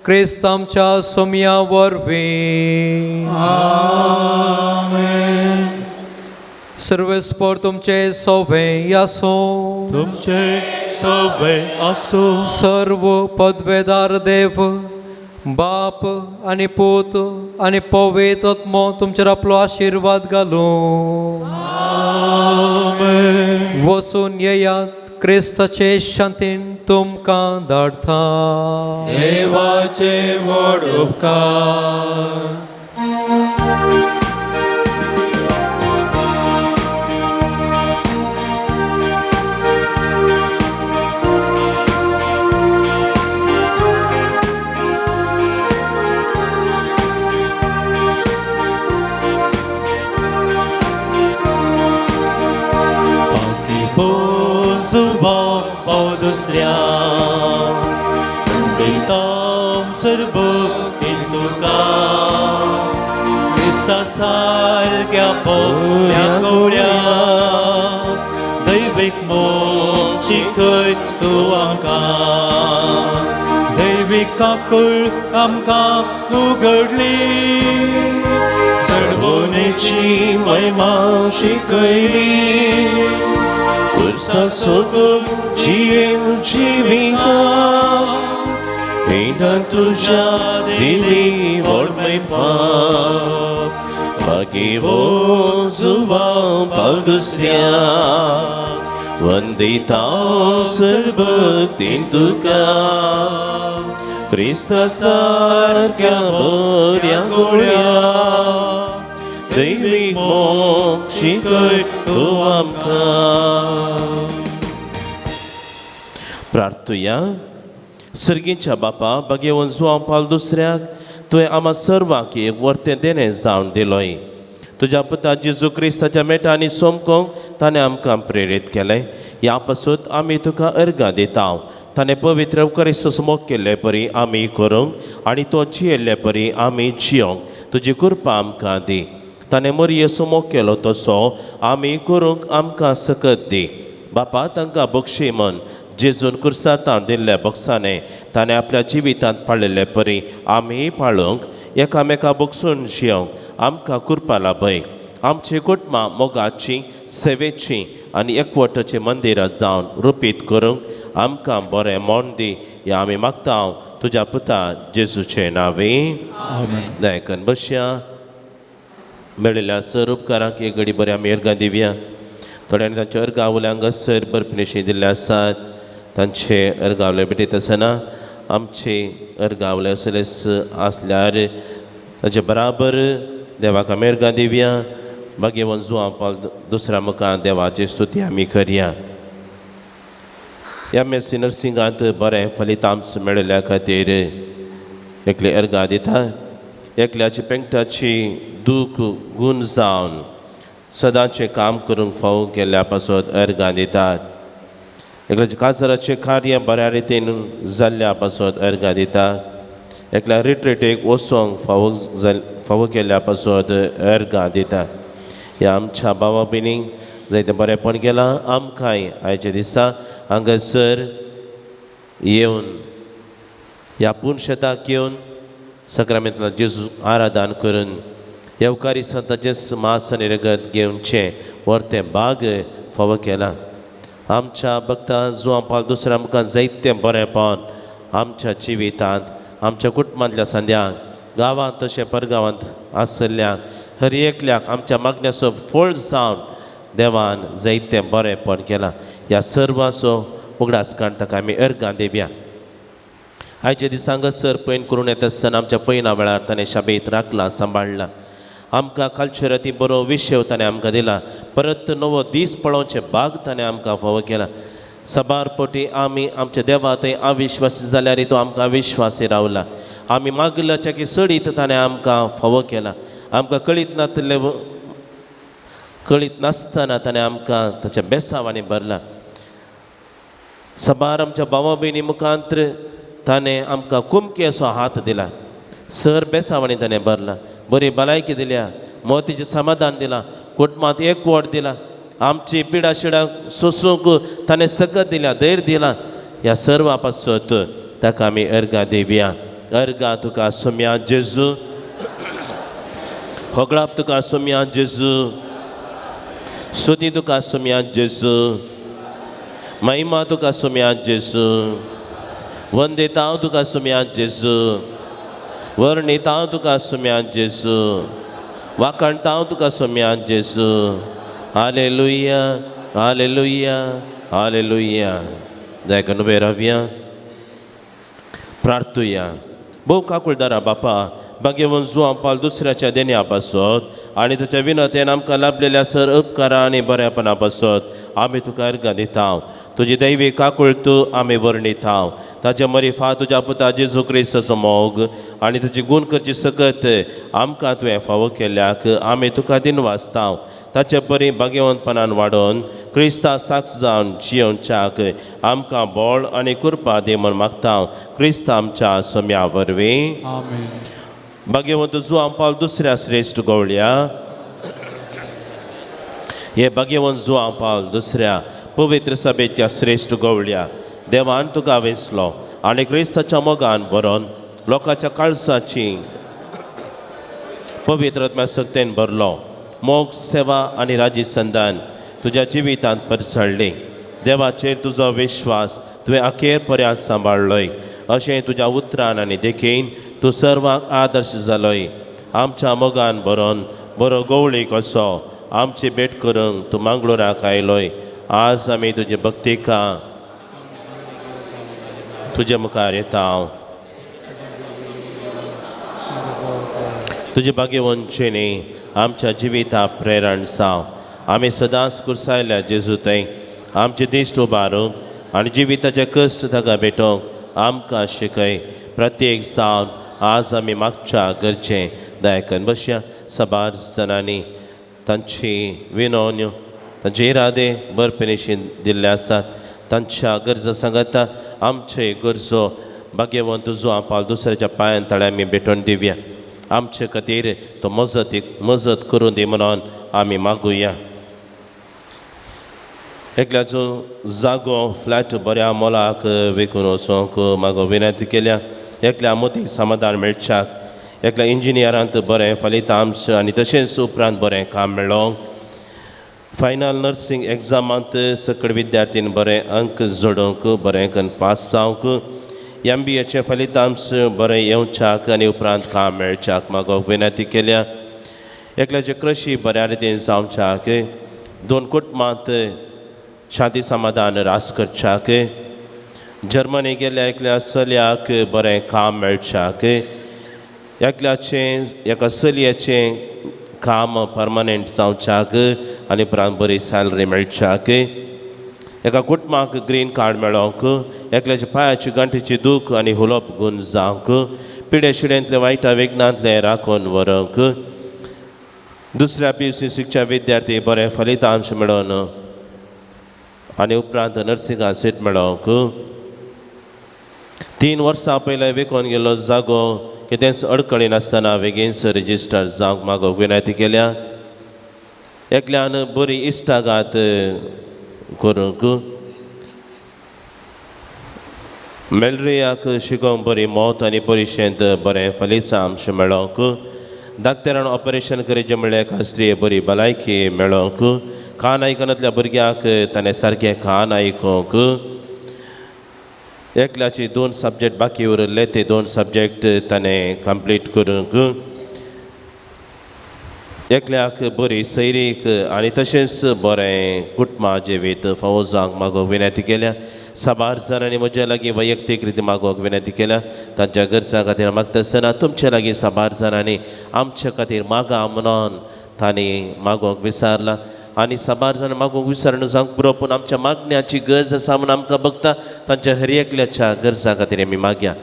क्रिस्त आमच्या सोमया वरवीं. सर्वेस्पर तुमचे सोवे आसो. तुमचे सवे असो. सर्व पदवेदार देव बाप आनी पूत आनी पवित्र आत्मो तुमचेर आपलो आशिर्वाद घालूं. वचून येयात. क्रिस्ताचे शांतीन तुमकां धाडटा. देवाचे व्हड उपकार. दुसऱ्या सरभक्तीन तुका क्रिस्ता सारक्या पोल्या गवळ्या दैवीक मोग शिकय तूं आमकां. दैवीक काकूळ आमकां उगडली. सडवणेची महिमा शिकयली. कुर्सा सोदून जिविका हिंडा तुझ्या दिली व्हड मैफाक. मागी वो जुवा पाव दुसऱ्या वंदिता सरभक्तीन तुका क्रिस्ता सारक्या बऱ्या गोळ्या दैवीक मोग शिकय तूं आमकां. प्रार्थुया. सर्गीच्या बापा, भगवन जुआंव पावल दुसऱ्याक तुवें आम्हा सर्वांक एक वर्तें देणें जावन दिलोय. तुज्या पुता जेजू क्रिस्ताच्या मेटांनी सोमकोंक ताणें आमकां प्रेरीत केलें. ह्या पासून आमी तुका अर्गां दिता. ताणें पवित्र क्रिस्त मोग केल्ले परी आमी करूंक आनी तो जियेल्ले परी आमी जियोंक तुजी कृपा आमकां दी. ताणें मरियेचो मोग केलो तसो आमी करूंक आमकां सकत दी. बापा, तांकां बक्षी म्हण जेजून कुर्सातां दिल्ल्या बक्षाने ताणें आपल्या जिवितांत पाळिल्ले परी आमी पाळूंक एकामेका बक्षून जियोंक आमकां कृपा लाभय. आमची कुटुंबां मोगाची सेवेची आनी एकवटाची मंदिरां जावन रुपीत करूंक आमकां बरें मोड दी. हें आमी मागता तुज्या पुता जेजूचे नांवे. दयाकन बसया. मेळिल्ल्या सर उपकाराक एक घडी बरें आमी अर्गां दिवया. थोड्यांनी तांच्या अर्गावल्यांक सर बरपणेशी दिल्ले आसात. तांचे अर्गावले भेटयत आसतना आमचे अर्गावले आसल्यार ताचे बराबर देवाक आमी अर्गां दिवया. भगवन जुआंव पावल दुसऱ्या मुखार देवाची स्तुती आमी करया. MSc नर्सिंगांत बरें फलितांश मेळिल्ल्या खातीर एकले अर्गां दिता. एकल्याची पेंगटाची दूख गूण जावन सदांचें काम करूंक फावो केल्ल्या पासून अर्गां दितात. एकल्याच्या काजराचें कार्य बऱ्या रितीन जाल्ल्या पासून अर्गां दितात. एकल्या रिट्रीटीक वचोंक फावो केल्ल्या पासून अर्गां दितात. ह्या आमच्या भावा भयणींक जायतें बरेंपण केलां. आमकांय आयच्या दिसा हांगासर येवन ह्या पुणशेताक येवन सक्रामेंतला जेजू आराधन करून येवकारी संतांचें मास आनी रगत घेवनचें वर्तें भाग फावो केलां. आमच्या भक्तां जुआंव पावल दुसऱ्या मुखार जायतें बरेंपण आमच्या जिवितांत आमच्या कुटुंबांतल्या संद्यांक गांवांत तशें परगांवांत आसल्ल्यांक हर एकल्याक आमच्या मागण्याचो फळ जावन देवान जायतें बरेंपण केलां. ह्या सर्वांचो उगडास काण ताका आमी अर्गां दिवया. आयच्या दिसांक सर पैन करून येता आसतना आमच्या पैना वेळार ताणें शाबेत राखलां, सांबाळलां आमकां कालचे राती बरो विशय ताणें आमकां दिला परत नवो दीस पळोवचे भाग ताणें आमकां फावो केला सबार पोटी आमी आमच्या देवा थंय अविश्वासी जाल्यार तो आमकां अविश्वासी रावला आमी मागल्याच्या की सडीत ताणें आमकां फावो केला आमकां कळीत नासतना ताणें आमकां ताच्या बेसावांनी भरला सबार आमच्या भावा भयणी मुखांत्र ताणें आमकां कुमकी असो हात दिला सर बेसावांनी ताणें भरला बरी भलायकी दिल्या मोतीचें समाधान दिलां कुटुंबांत एकवट दिला आमची पिडा शिडा सोसूंक ताणें सकत दिल्या धैर्य दिला ह्या सर्वा पासत ताका आमी अर्गां दिवया अर्गां तुका सोम्या जेजू होगळाप तुका सोम्या जेजू स्तुती तुका सोम्या जेजू महिमा तुका सोम्या जेजू वंदिता हांव तुका सोम्या जेजू वर्णिता हांव तुका सोम्या जेजू वाखणटा हांव तुका सोम्या जेजू हालेलुया हालेलुया हालेलुया दयाकन उबे रावया प्रार्थुया भोव काकुळदारा बापा भाग्यवन जुआं पावल दुसऱ्याच्या देण्या पासत आनी ताच्या विनतेन आमकां लाभलेल्या सर उपकारा आनी बऱ्यापणा पासत आमी तुका अर्गां दिता तुजी दैवी काकूळ तूं आमी वर्णितांव ताच्या मरिफा तुज्या पुता जेजू क्रिस्ताचो मोग आनी तुजी गूण करची सकत आमकां तुवें फावो केल्याक आमी तुका दिनवासतांव ताचे बरी भाग्यवंतपणान वाडोवन क्रिस्ता साक्ष जावन जियोवच्याक आमकां बळ आनी कृपा दी म्हूण मागता क्रिस्ता आमच्या सोम्या वरवीं आमेन. भाग्यवंत जुआं पावल दुसऱ्या श्रेश्ठ गवळ्या हे भाग्यवंत जुआं पावल दुसऱ्या पवित्र सभेच्या श्रेश्ठ गवळ्या देवान तुका वेंचलो आनी क्रिस्ताच्या मोगान बरोवन लोकांच्या काळसाची पवित्र आत्म्या सक्तेन भरलो मोग सेवा आनी राजी संदान तुज्या जिवितांत परसळ्ळी देवाचेर तुजो विश्वास तुवें अखेर पर्यंत सांबाळलोय अशें तुज्या उतरान आनी देखीन तूं सर्वांक आदर्श जालोय आमच्या मोगान बरोवन बरो गवळी कसो आमची भेट करूंक तूं मंगळुराक आयलोय आज आमी तुजे भक्तिका तुजे मुखार येता हांव तुजे भाग्यवंतचेनी आमच्या जिविता प्रेरण जाव आमी सदांच कुर्सायल्या जेजू थंय आमचे दिश्ट उबारूंक आनी जिविताचे कश्ट ताका भेटोवंक आमकां शिकय प्रत्येक जावन आज आमी मागच्या गरजें दयाकन बसया सबार जाणांनी तांची विनवण्यो तांचे इरादे बरपणेशीन दिल्ले आसात तांच्या गरजा सांगता आमचे गरजो भाग्यवंत जुआं पावल दुसऱ्याच्या पांयां तळ्या आमी भेटोवन दिवया आमचे खातीर तो मजत करून दी म्हणून आमी मागुया एकल्याचो जागो फ्लॅट बऱ्या मोलाक विकून वचोंक मागो विनंती केल्या एकल्या मोतीक समाधान मेळच्याक एकल्या इंजिनियरांत बरें फलितांश आनी तशेंच उपरांत बरें काम मेळोंक फायनल नर्सिंग एग्जामांत सकड विद्यार्थीन बरें अंक जोडूंक बरें करून पास जावंक MBAचे फलितांश बरें येवच्याक आनी उपरांत काम मेळच्याक मागो विनंती केल्या एकल्याचे कृशी बऱ्या रितीन जावच्याक दोन कुटुंबांत शांती समाधान रास करच्याक जर्मनी गेल्या एकल्या चलयाक बरें काम मेळच्याक एकल्याचें एका चलयेचें काम परमनंट जावच्याक आनी उपरांत बरी सॅलरी मेळच्याक एका कुटुंबाक ग्रीन कार्ड मेळोवंक एकल्याच्या पांयाची गंठेची दूख आनी हुलप गूण जावंक पिडे शिडेंतले वायटा विघ्नांतले राखून व्हरोंक दुसऱ्या PUC विद्यार्थी बरें फलितांश मेळोवन आनी उपरांत नर्सिंगा सीट मेळोवंक 3 वर्सां पयलें विकून गेल्लो जागो कितेंच अडकळी नासतना बेगीनच रजिस्टर जावंक मागो विनंती केल्या एकल्यान बरी इश्टागात करूंक मॅलेरियाक शिकोवंक बरी मौत आनी परिशेंत बरें फलितांश मेळोवंक धाकटेरान ऑपरेशन करचें म्हणल्यार एका स्त्रीये बरी भलायकी मेळोवंक कान आयकनातल्या भुरग्याक ताणें सारकें कान आयकोवंक एकल्याची 2 सब्जेक्ट बाकी उरले ते 2 सब्जेक्ट ताणें कंप्लीट करूंक एकल्याक बरी सैरीक आनी तशेंच बरें कुटुंबा जिवीत फावो जावंक मागो विनंती केल्या साबार जाणांनी म्हज्या लागीं वैयक्तीक रिती मागोवंक विनंती केल्या. तांच्या गरजा खातीर मागता आसतना तुमच्या लागीं साबार जाणांनी आमच्या खातीर मागा म्हणून तांणी मागोवंक विचारला. आनी साबार जाण मागोवंक विचारून जावंक पुरो, पूण आमच्या मागण्याची गरज आसा म्हूण आमकां बघता तांच्या हर एकल्याच्या गरजा खातीर आमी मागया.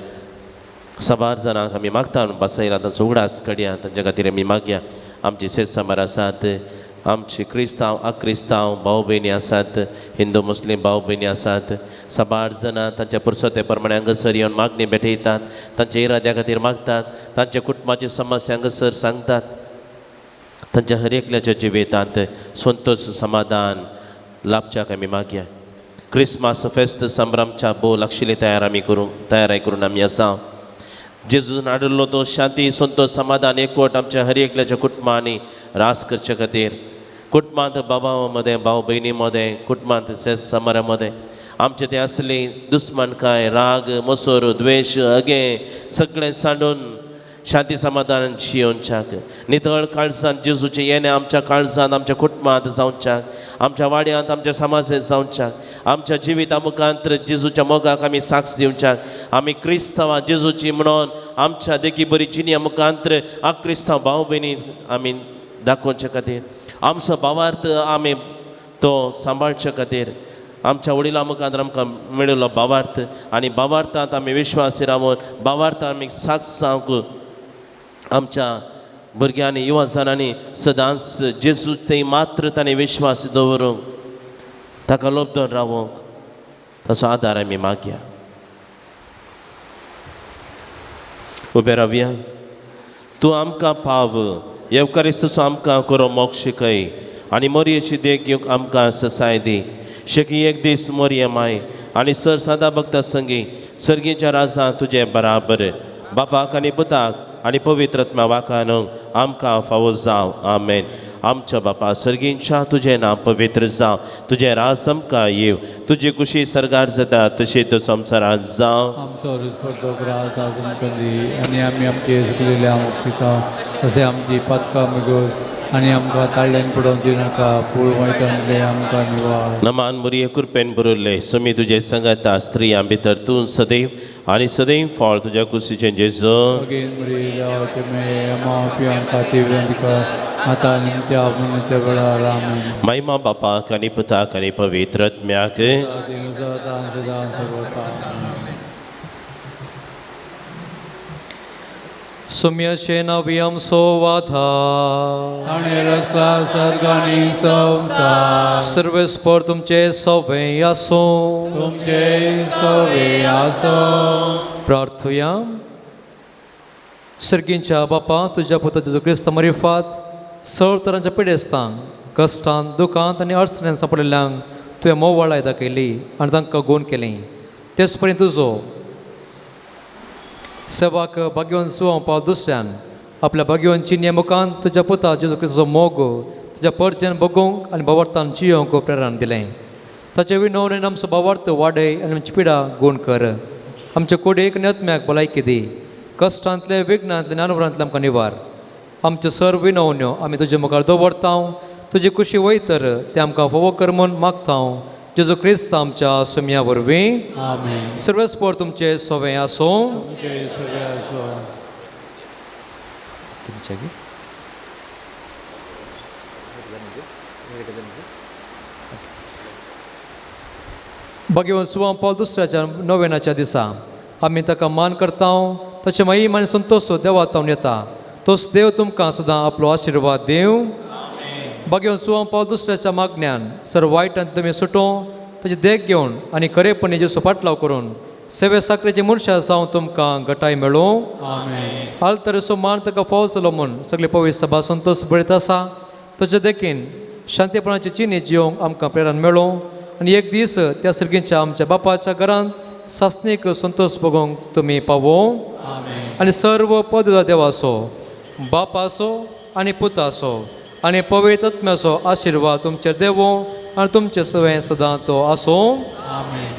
साबार जाणांक आमी मागता म्हणून बसयला तांचो उगडास काडया. तांच्या खातीर आमी मागया. आमची शेत सामार आसात, आमची क्रिस्तांव अक्रिस्तांव भाव भयणी आसात, हिंदू मुस्लीम भाव भयणी आसात. साबार जाणां तांच्या पुरसोते प्रमाणे हांगासर येवन मागणी भेटयतात, तांच्या इराद्या खातीर मागतात, तांच्या कुटुंबाची समस्या हांगासर सांगतात. तांच्या हर एकल्याच्या जिवितांत संतोष समाधान लाभच्याक आमी मागया. क्रिसमस फेस्त संभ्रमच्या बोल आशिल्ली तयारी करून आमी आसा. जेजून हाडिल्लो तो शांती संतोष समाधान एकवट आमच्या हर एकल्याच्या कुटुंबांनी रास करचे खातीर, कुटुंबांत बाबा मदें भाव भयणी मदें, कुटुंबांत सेस समारा मदें आमचे ते असली दुस्मनकाय राग मसोर द्वेश अगे सगळें सांडून शांती समाधान जियोवच्याक, नितळ काळजांत जेजूचे येणे आमच्या काळजांत आमच्या कुटुंबांत जावच्याक, आमच्या वाड्यांत आमच्या समाजांत जावच्याक, आमच्या जिविता मुखांत जेजूच्या मोगाक आमी साक्ष दिवच्याक. आमी क्रिस्तांवां जेजूची म्हणून आमच्या देखी बरी जिनिया मुखांत अक्रिस्तांव भाव भयणी आमी दाखोवचे खातीर, आमचो भावार्थ आमी तो सांबाळचे खातीर, आमच्या वडिलां मुखांत आमकां मेळिल्लो भावार्थ आनी भावार्थांत आमी विश्वासी रावून भावार्थांत आमी साक्ष जावंक आमच्या भुरग्यांनी युवा जाणांनी सदांच जेजू थंय मात्र ताणें विश्वास दवरूंक ताका लोबदोन रावूंक ताचो आदार आमी मागया. उबे रावया. तूं आमकां पाव येवकारिस्ताचो आमकां करो मोग शिकय आनी मोरयेची देख घेवंक आमकां ससाय दी. शेकी एक दीस मोरये माय आनी सर सदा भक्ता संगी सर्गीच्या राजा तुजे बराबर बापाक आनी पुताक आनी पवित्र आत्म्या वाकान आमकां फावो जावं. आमेन. आमच्या बापा सर्गींच्या तुजें नांव पवित्र जावं, तुजें राज आमकां येव, तुजी खुशी सरगार जाता तशी तूं संवसारांत जावं. आमचो दिसपडटो ग्रास आज आमकां दी आनी आमी आमचे चुकलेले आमकां शिका तशें आमची पातकां मुगोस आनी आमकां ताळ्यान पडोवंक दिनाका, पूण वायटांतले आमकां निवार. नमान मुरये कृपेन बरयल्ले सुमी तुजे संगता स्त्रियां भितर तूं सदैव आनी सदैव फळ तुज्या कुशीचें जेजू. बेगीन मरी देवाचे मे अमा पियांका तीव्रंतिका आतां आनी त्या मनच्या वेळार आमेन. महिमा बापाक आनी पुताक आनी पवित्र आत्म्याक. सुम्यचे नव्यम सोवाधा आनी रसला सर्गानी संसार सर्वेस्पर तुमचे सवे आसो. तुमचे सवे आसो. प्रार्थुया. सर्गींच्या बापा तुज्या पुता तुजो क्रिस्त मरिफात सर तरांच्या पिडेस्तांक कश्टांत दुखांत आनी अडचणींत सांपडिल्ल्यांक तुवें मोवाळाय दाखयली आनी तांकां गोवन केलें. तेच पर्यंत तुजो सेवाक भाग्यवन सुवां पाव दुसऱ्यान आपल्या भाग्यवन चिन्ये मुखांत तुज्या पुता जेजू क्रिस्ताचो मोग तुज्या परचेन बगोवंक आनी भावार्थान जियोवंक प्रेरण दिलें. ताचे विनवणेन आमचो भावार्थ वाडय आनी आमची पिडा गोण कर. आमच्या कुडीक आनी आत्म्याक भलायकी दी. कश्टांतले विघ्नांतले नानवरांतले आमकां निवार. आमच्यो सर्व विनवण्यो आमी तुजे मुखार दवरता. तुजी खुशी वयतर ते आमकां फोवो कर म्हूण मागता. जेजू क्रिस्त आमच्या सुम्या वरवीं. आमेन. सर्वेस्पर तुमचे सवे आसो. तुमचे सवे आसो. भगवान सुवां पावल दुसऱ्याच्या नोवेनाच्या दिसा आमी ताका मान करता. तशें मागीर आनी संतोश देवातावन येता. तोच देव तुमकां सदां आपलो आशिर्वाद देव. भगवान सुवां पावल दुसऱ्याच्या मागण्यान सर वायटांत तुमी सुटों ताची देख घेवन आनी खरेपणी जेसो पाटलाव करून सेवे साखरेची मनशां जावन तुमकां घटाय मेळो. आमेन. आलतरेचो मान ताका फावो जालो म्हूण सगळी पवित्र सभा संतोश बरयत आसा. ताचे देखीन शांतीपणाची चिनी जियोवंक आमकां प्रेरण मेळो आनी एक दीस त्या सर्गींच्या आमच्या बापाच्या घरांत सासणीक संतोष भोगोवंक तुमी पावो. आनी सर्व पदवी देवाचो बापाचो आनी पुताचो आनी पवित्र आत्म्याचो आशिर्वाद तुमचेर देवो आनी तुमचे सवे सदां तो आसो. आमेन.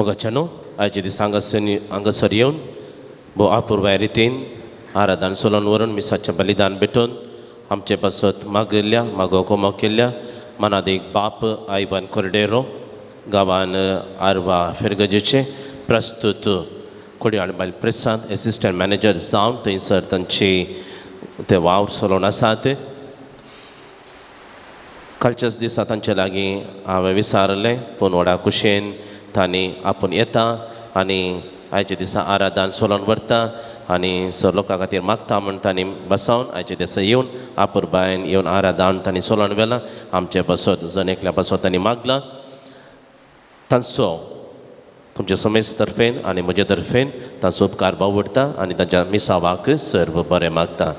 मोगाच्यानो आयचे दीस हांगासर येवन भोव अपुर्बाय रितीन आराधन सोलोन व्हरून मिसाचें बलिदान भेटून आमचे पासत मागिल्ल्या मागो कोमो केल्ल्या मनादीक बाप आयवान कोर्डेरो गांवान आर्वा फेरगजेचे प्रस्तुत कोडयाळ बायल प्रसाद एसिस्टंट मॅनेजर जावन थंयसर तांची ते वावर चलोवन आसात. कालच्याच दिसा तांचे लागीं हांवें विचारलें पूण व्हडा कुशेन तांणी आपूण येता आनी आयचे दिसा आराधन चलोवन व्हरता आनी सर लोकां खातीर मागता म्हूण तांणी बसोवन आयचे दिसा येवन आपुरबायेन येवन आराधन तांणी चलोवन व्हेलां. आमचे पासत जण एकल्या पासत तांणी मागलां. तांचो तुमच्या समेज तर्फेन आनी म्हजे तर्फेन तांचो उपकार भाव उरता आनी तांच्या मिसावाक सर्व बरें मागता.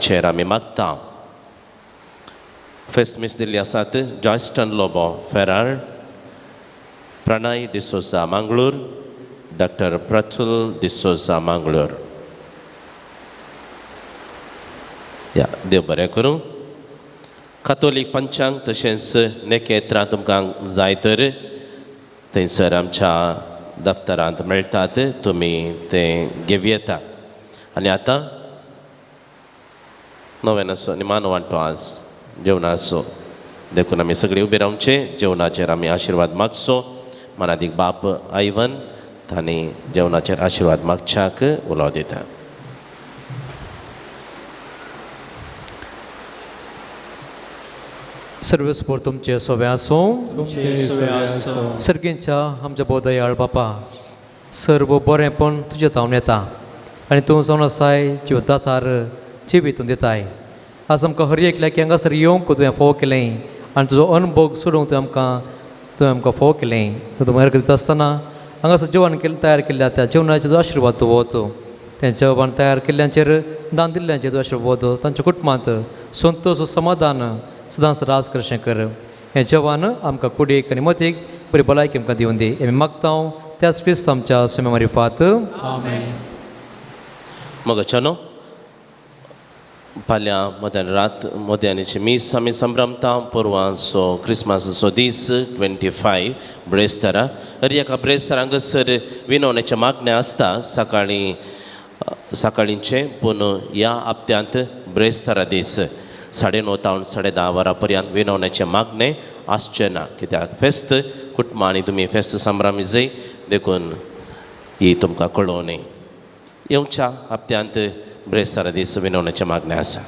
चेर आमी मागता. फेस्त मीस दिल्ली आसात जॉयस्टन लोबो फेरार, प्रणय डिसोजा मांगळूर, डॉक्टर प्रफुल्ल डिसोजा मांगळूर. या देव बरें करूं. कातोलीक पंचांग तशेंच नेकेत्रां तुमकां जाय तर थंयसर आमच्या दफ्तरांत मेळटात, तुमी तें घेवं येता. आनी आतां नोवेनाचो निमानो वांटो आज जेवणाचो देखून आमी सगळीं उबे रावचे. जेवणाचेर आमी आशिर्वाद मागचो. मनादीक बाप आयवन तांणी जेवणाचेर आशिर्वाद मागच्याक उलो दिता. सर्वस्पोर तुमचे सोवे आसूं. सर्गींच्या आमच्या बोदयाळ बापा, सर्व बरेंपण तुजे तावन येता आनी तूं जावन आसाय जिवतातार जिवीतून दिताय. आज आमकां हर एकल्याक हांगासर येवंक तुवें फोव केलें आनी तुजो अनुभव सोडूंक तुवें आमकां फोव केलें. तूं भायर दिता आसतना हांगासर जेवण तयार केल्ल्या त्या जेवणाचेर जो आशिर्वाद तूं वतो. तें जेवण तयार केल्ल्यांचेर दान दिल्ल्यांचेर तूं आशिर्वाद वतो. तांच्या कुटुंबांत संतोश समाधान सदांच राज करचें कर. हें जेवण आमकां कुडीक आनी मतीक बरी भलायकी आमकां दिवन दी. आमी मागता त्याच क्रिस्त आमच्या सुम्या मारिफात. मोगाच्यानो फाल्यां मोद्यानीची मीस आमी संभ्रमता. पुरवांचो क्रिस्मसाचो दीस 25 ब्रेस्तारा. एका ब्रेस्तार हांगासर विनवण्याचें मागणें आसता सकाळींचें, पूण ह्या हप्त्यांत ब्रेस्तारा दीस 9:30 तावन 10:30 वरां पर्यंत विनवण्याचें मागणें आसचें ना. कित्याक फेस्त कुटुंबांनी तुमी फेस्त संभ्रमी जाय देखून ही तुमकां कळोवनी. येवच्या हप्त्यांत ब्रेस्तारा दीस विनवण्याचें मागणें आसा.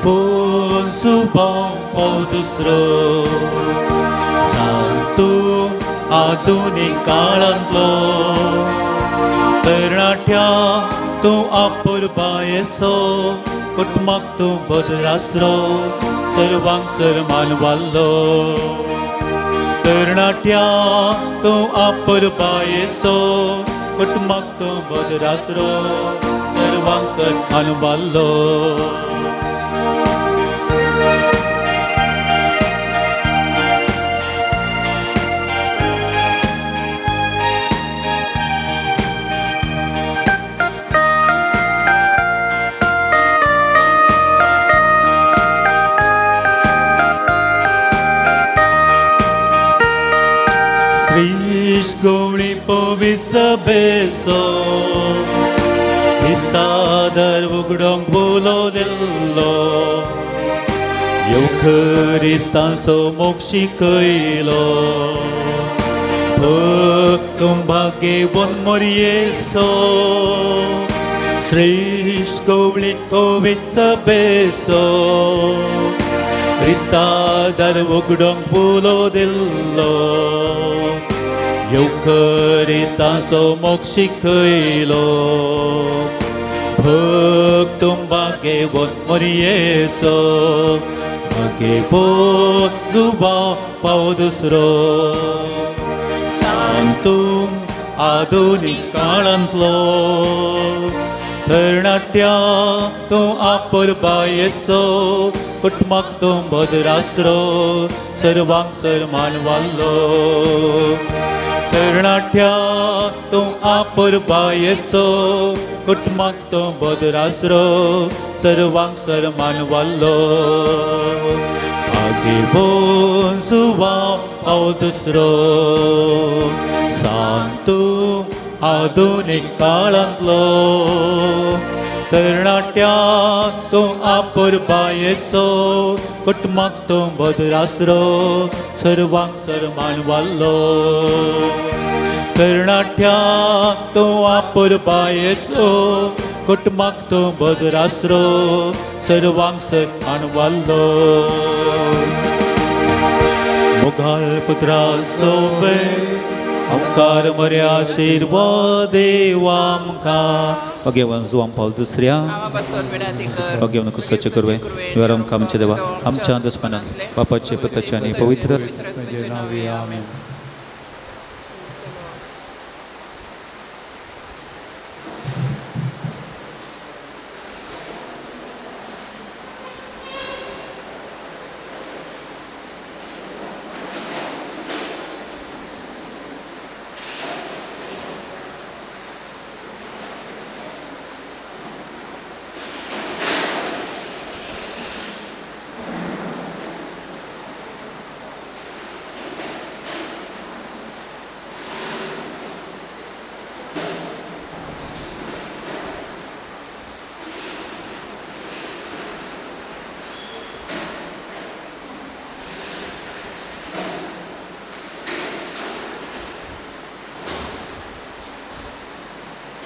Pun subang paudusro Santu आधुनिक काळांतलो तरणाट्या तूं आपुरबायेचो कुटुंबाक तूं बदरासरो सर्वांक सन्मान वाल्लो. तरणाट्या तूं आपुरबायेचो कुटुंबाक तूं बदरासरो सर्वांक सन्मान वाल्लो. श्रीश गवळी पविस बेसो Hristadar उगडोंक बोलो दिल्लो येवखरिस्तांचो मोक्षी कयलो भक्तुंबागे मोरयेसो श्रीश गवळी पविस बेसो Hristadar उगडोंक बोलो दिल्लो येवखरिस्तांचो मोक्षी कयलो भक्तुंबागे मोरयेसो मागे जुबा पाव दुसरो सांतूम आधुनिक काळांतलो तरणाट्या तूं आपर बायेसो कुटुंबाक तूं बदरासरो सर्वांक सन्मान वाल्लो तरणाट्या तूं आपर बायेसो कुटुंबाक तूं बदरासरो सर्वांक सन्मान वाल्लो भाग्यवान जुवा हांव दुसरो सांतू आधुनीक काळांतलो तरणाट्या तूं आपर बायेसो कुटुंबाक तूं बदरासरो सर्वांक सन्मान वाल्लो तरणाट्या तूं आपर बायेसो कुटुंबाक तूं बदरासरो सर्वांक सन्मान वाल्लो मुघाल पुत्रा सोवे आमकार मर्या आशीर्वाद देवा आमकां भगवान जुवां पावल दुसऱ्या आमापासून विनंती कर भगवान कुसाचे करवे देवा आमकां आमचे देवा आमच्या दुस्मनांत बापाचे पुताचे आनी पवित्र नावी आमेन.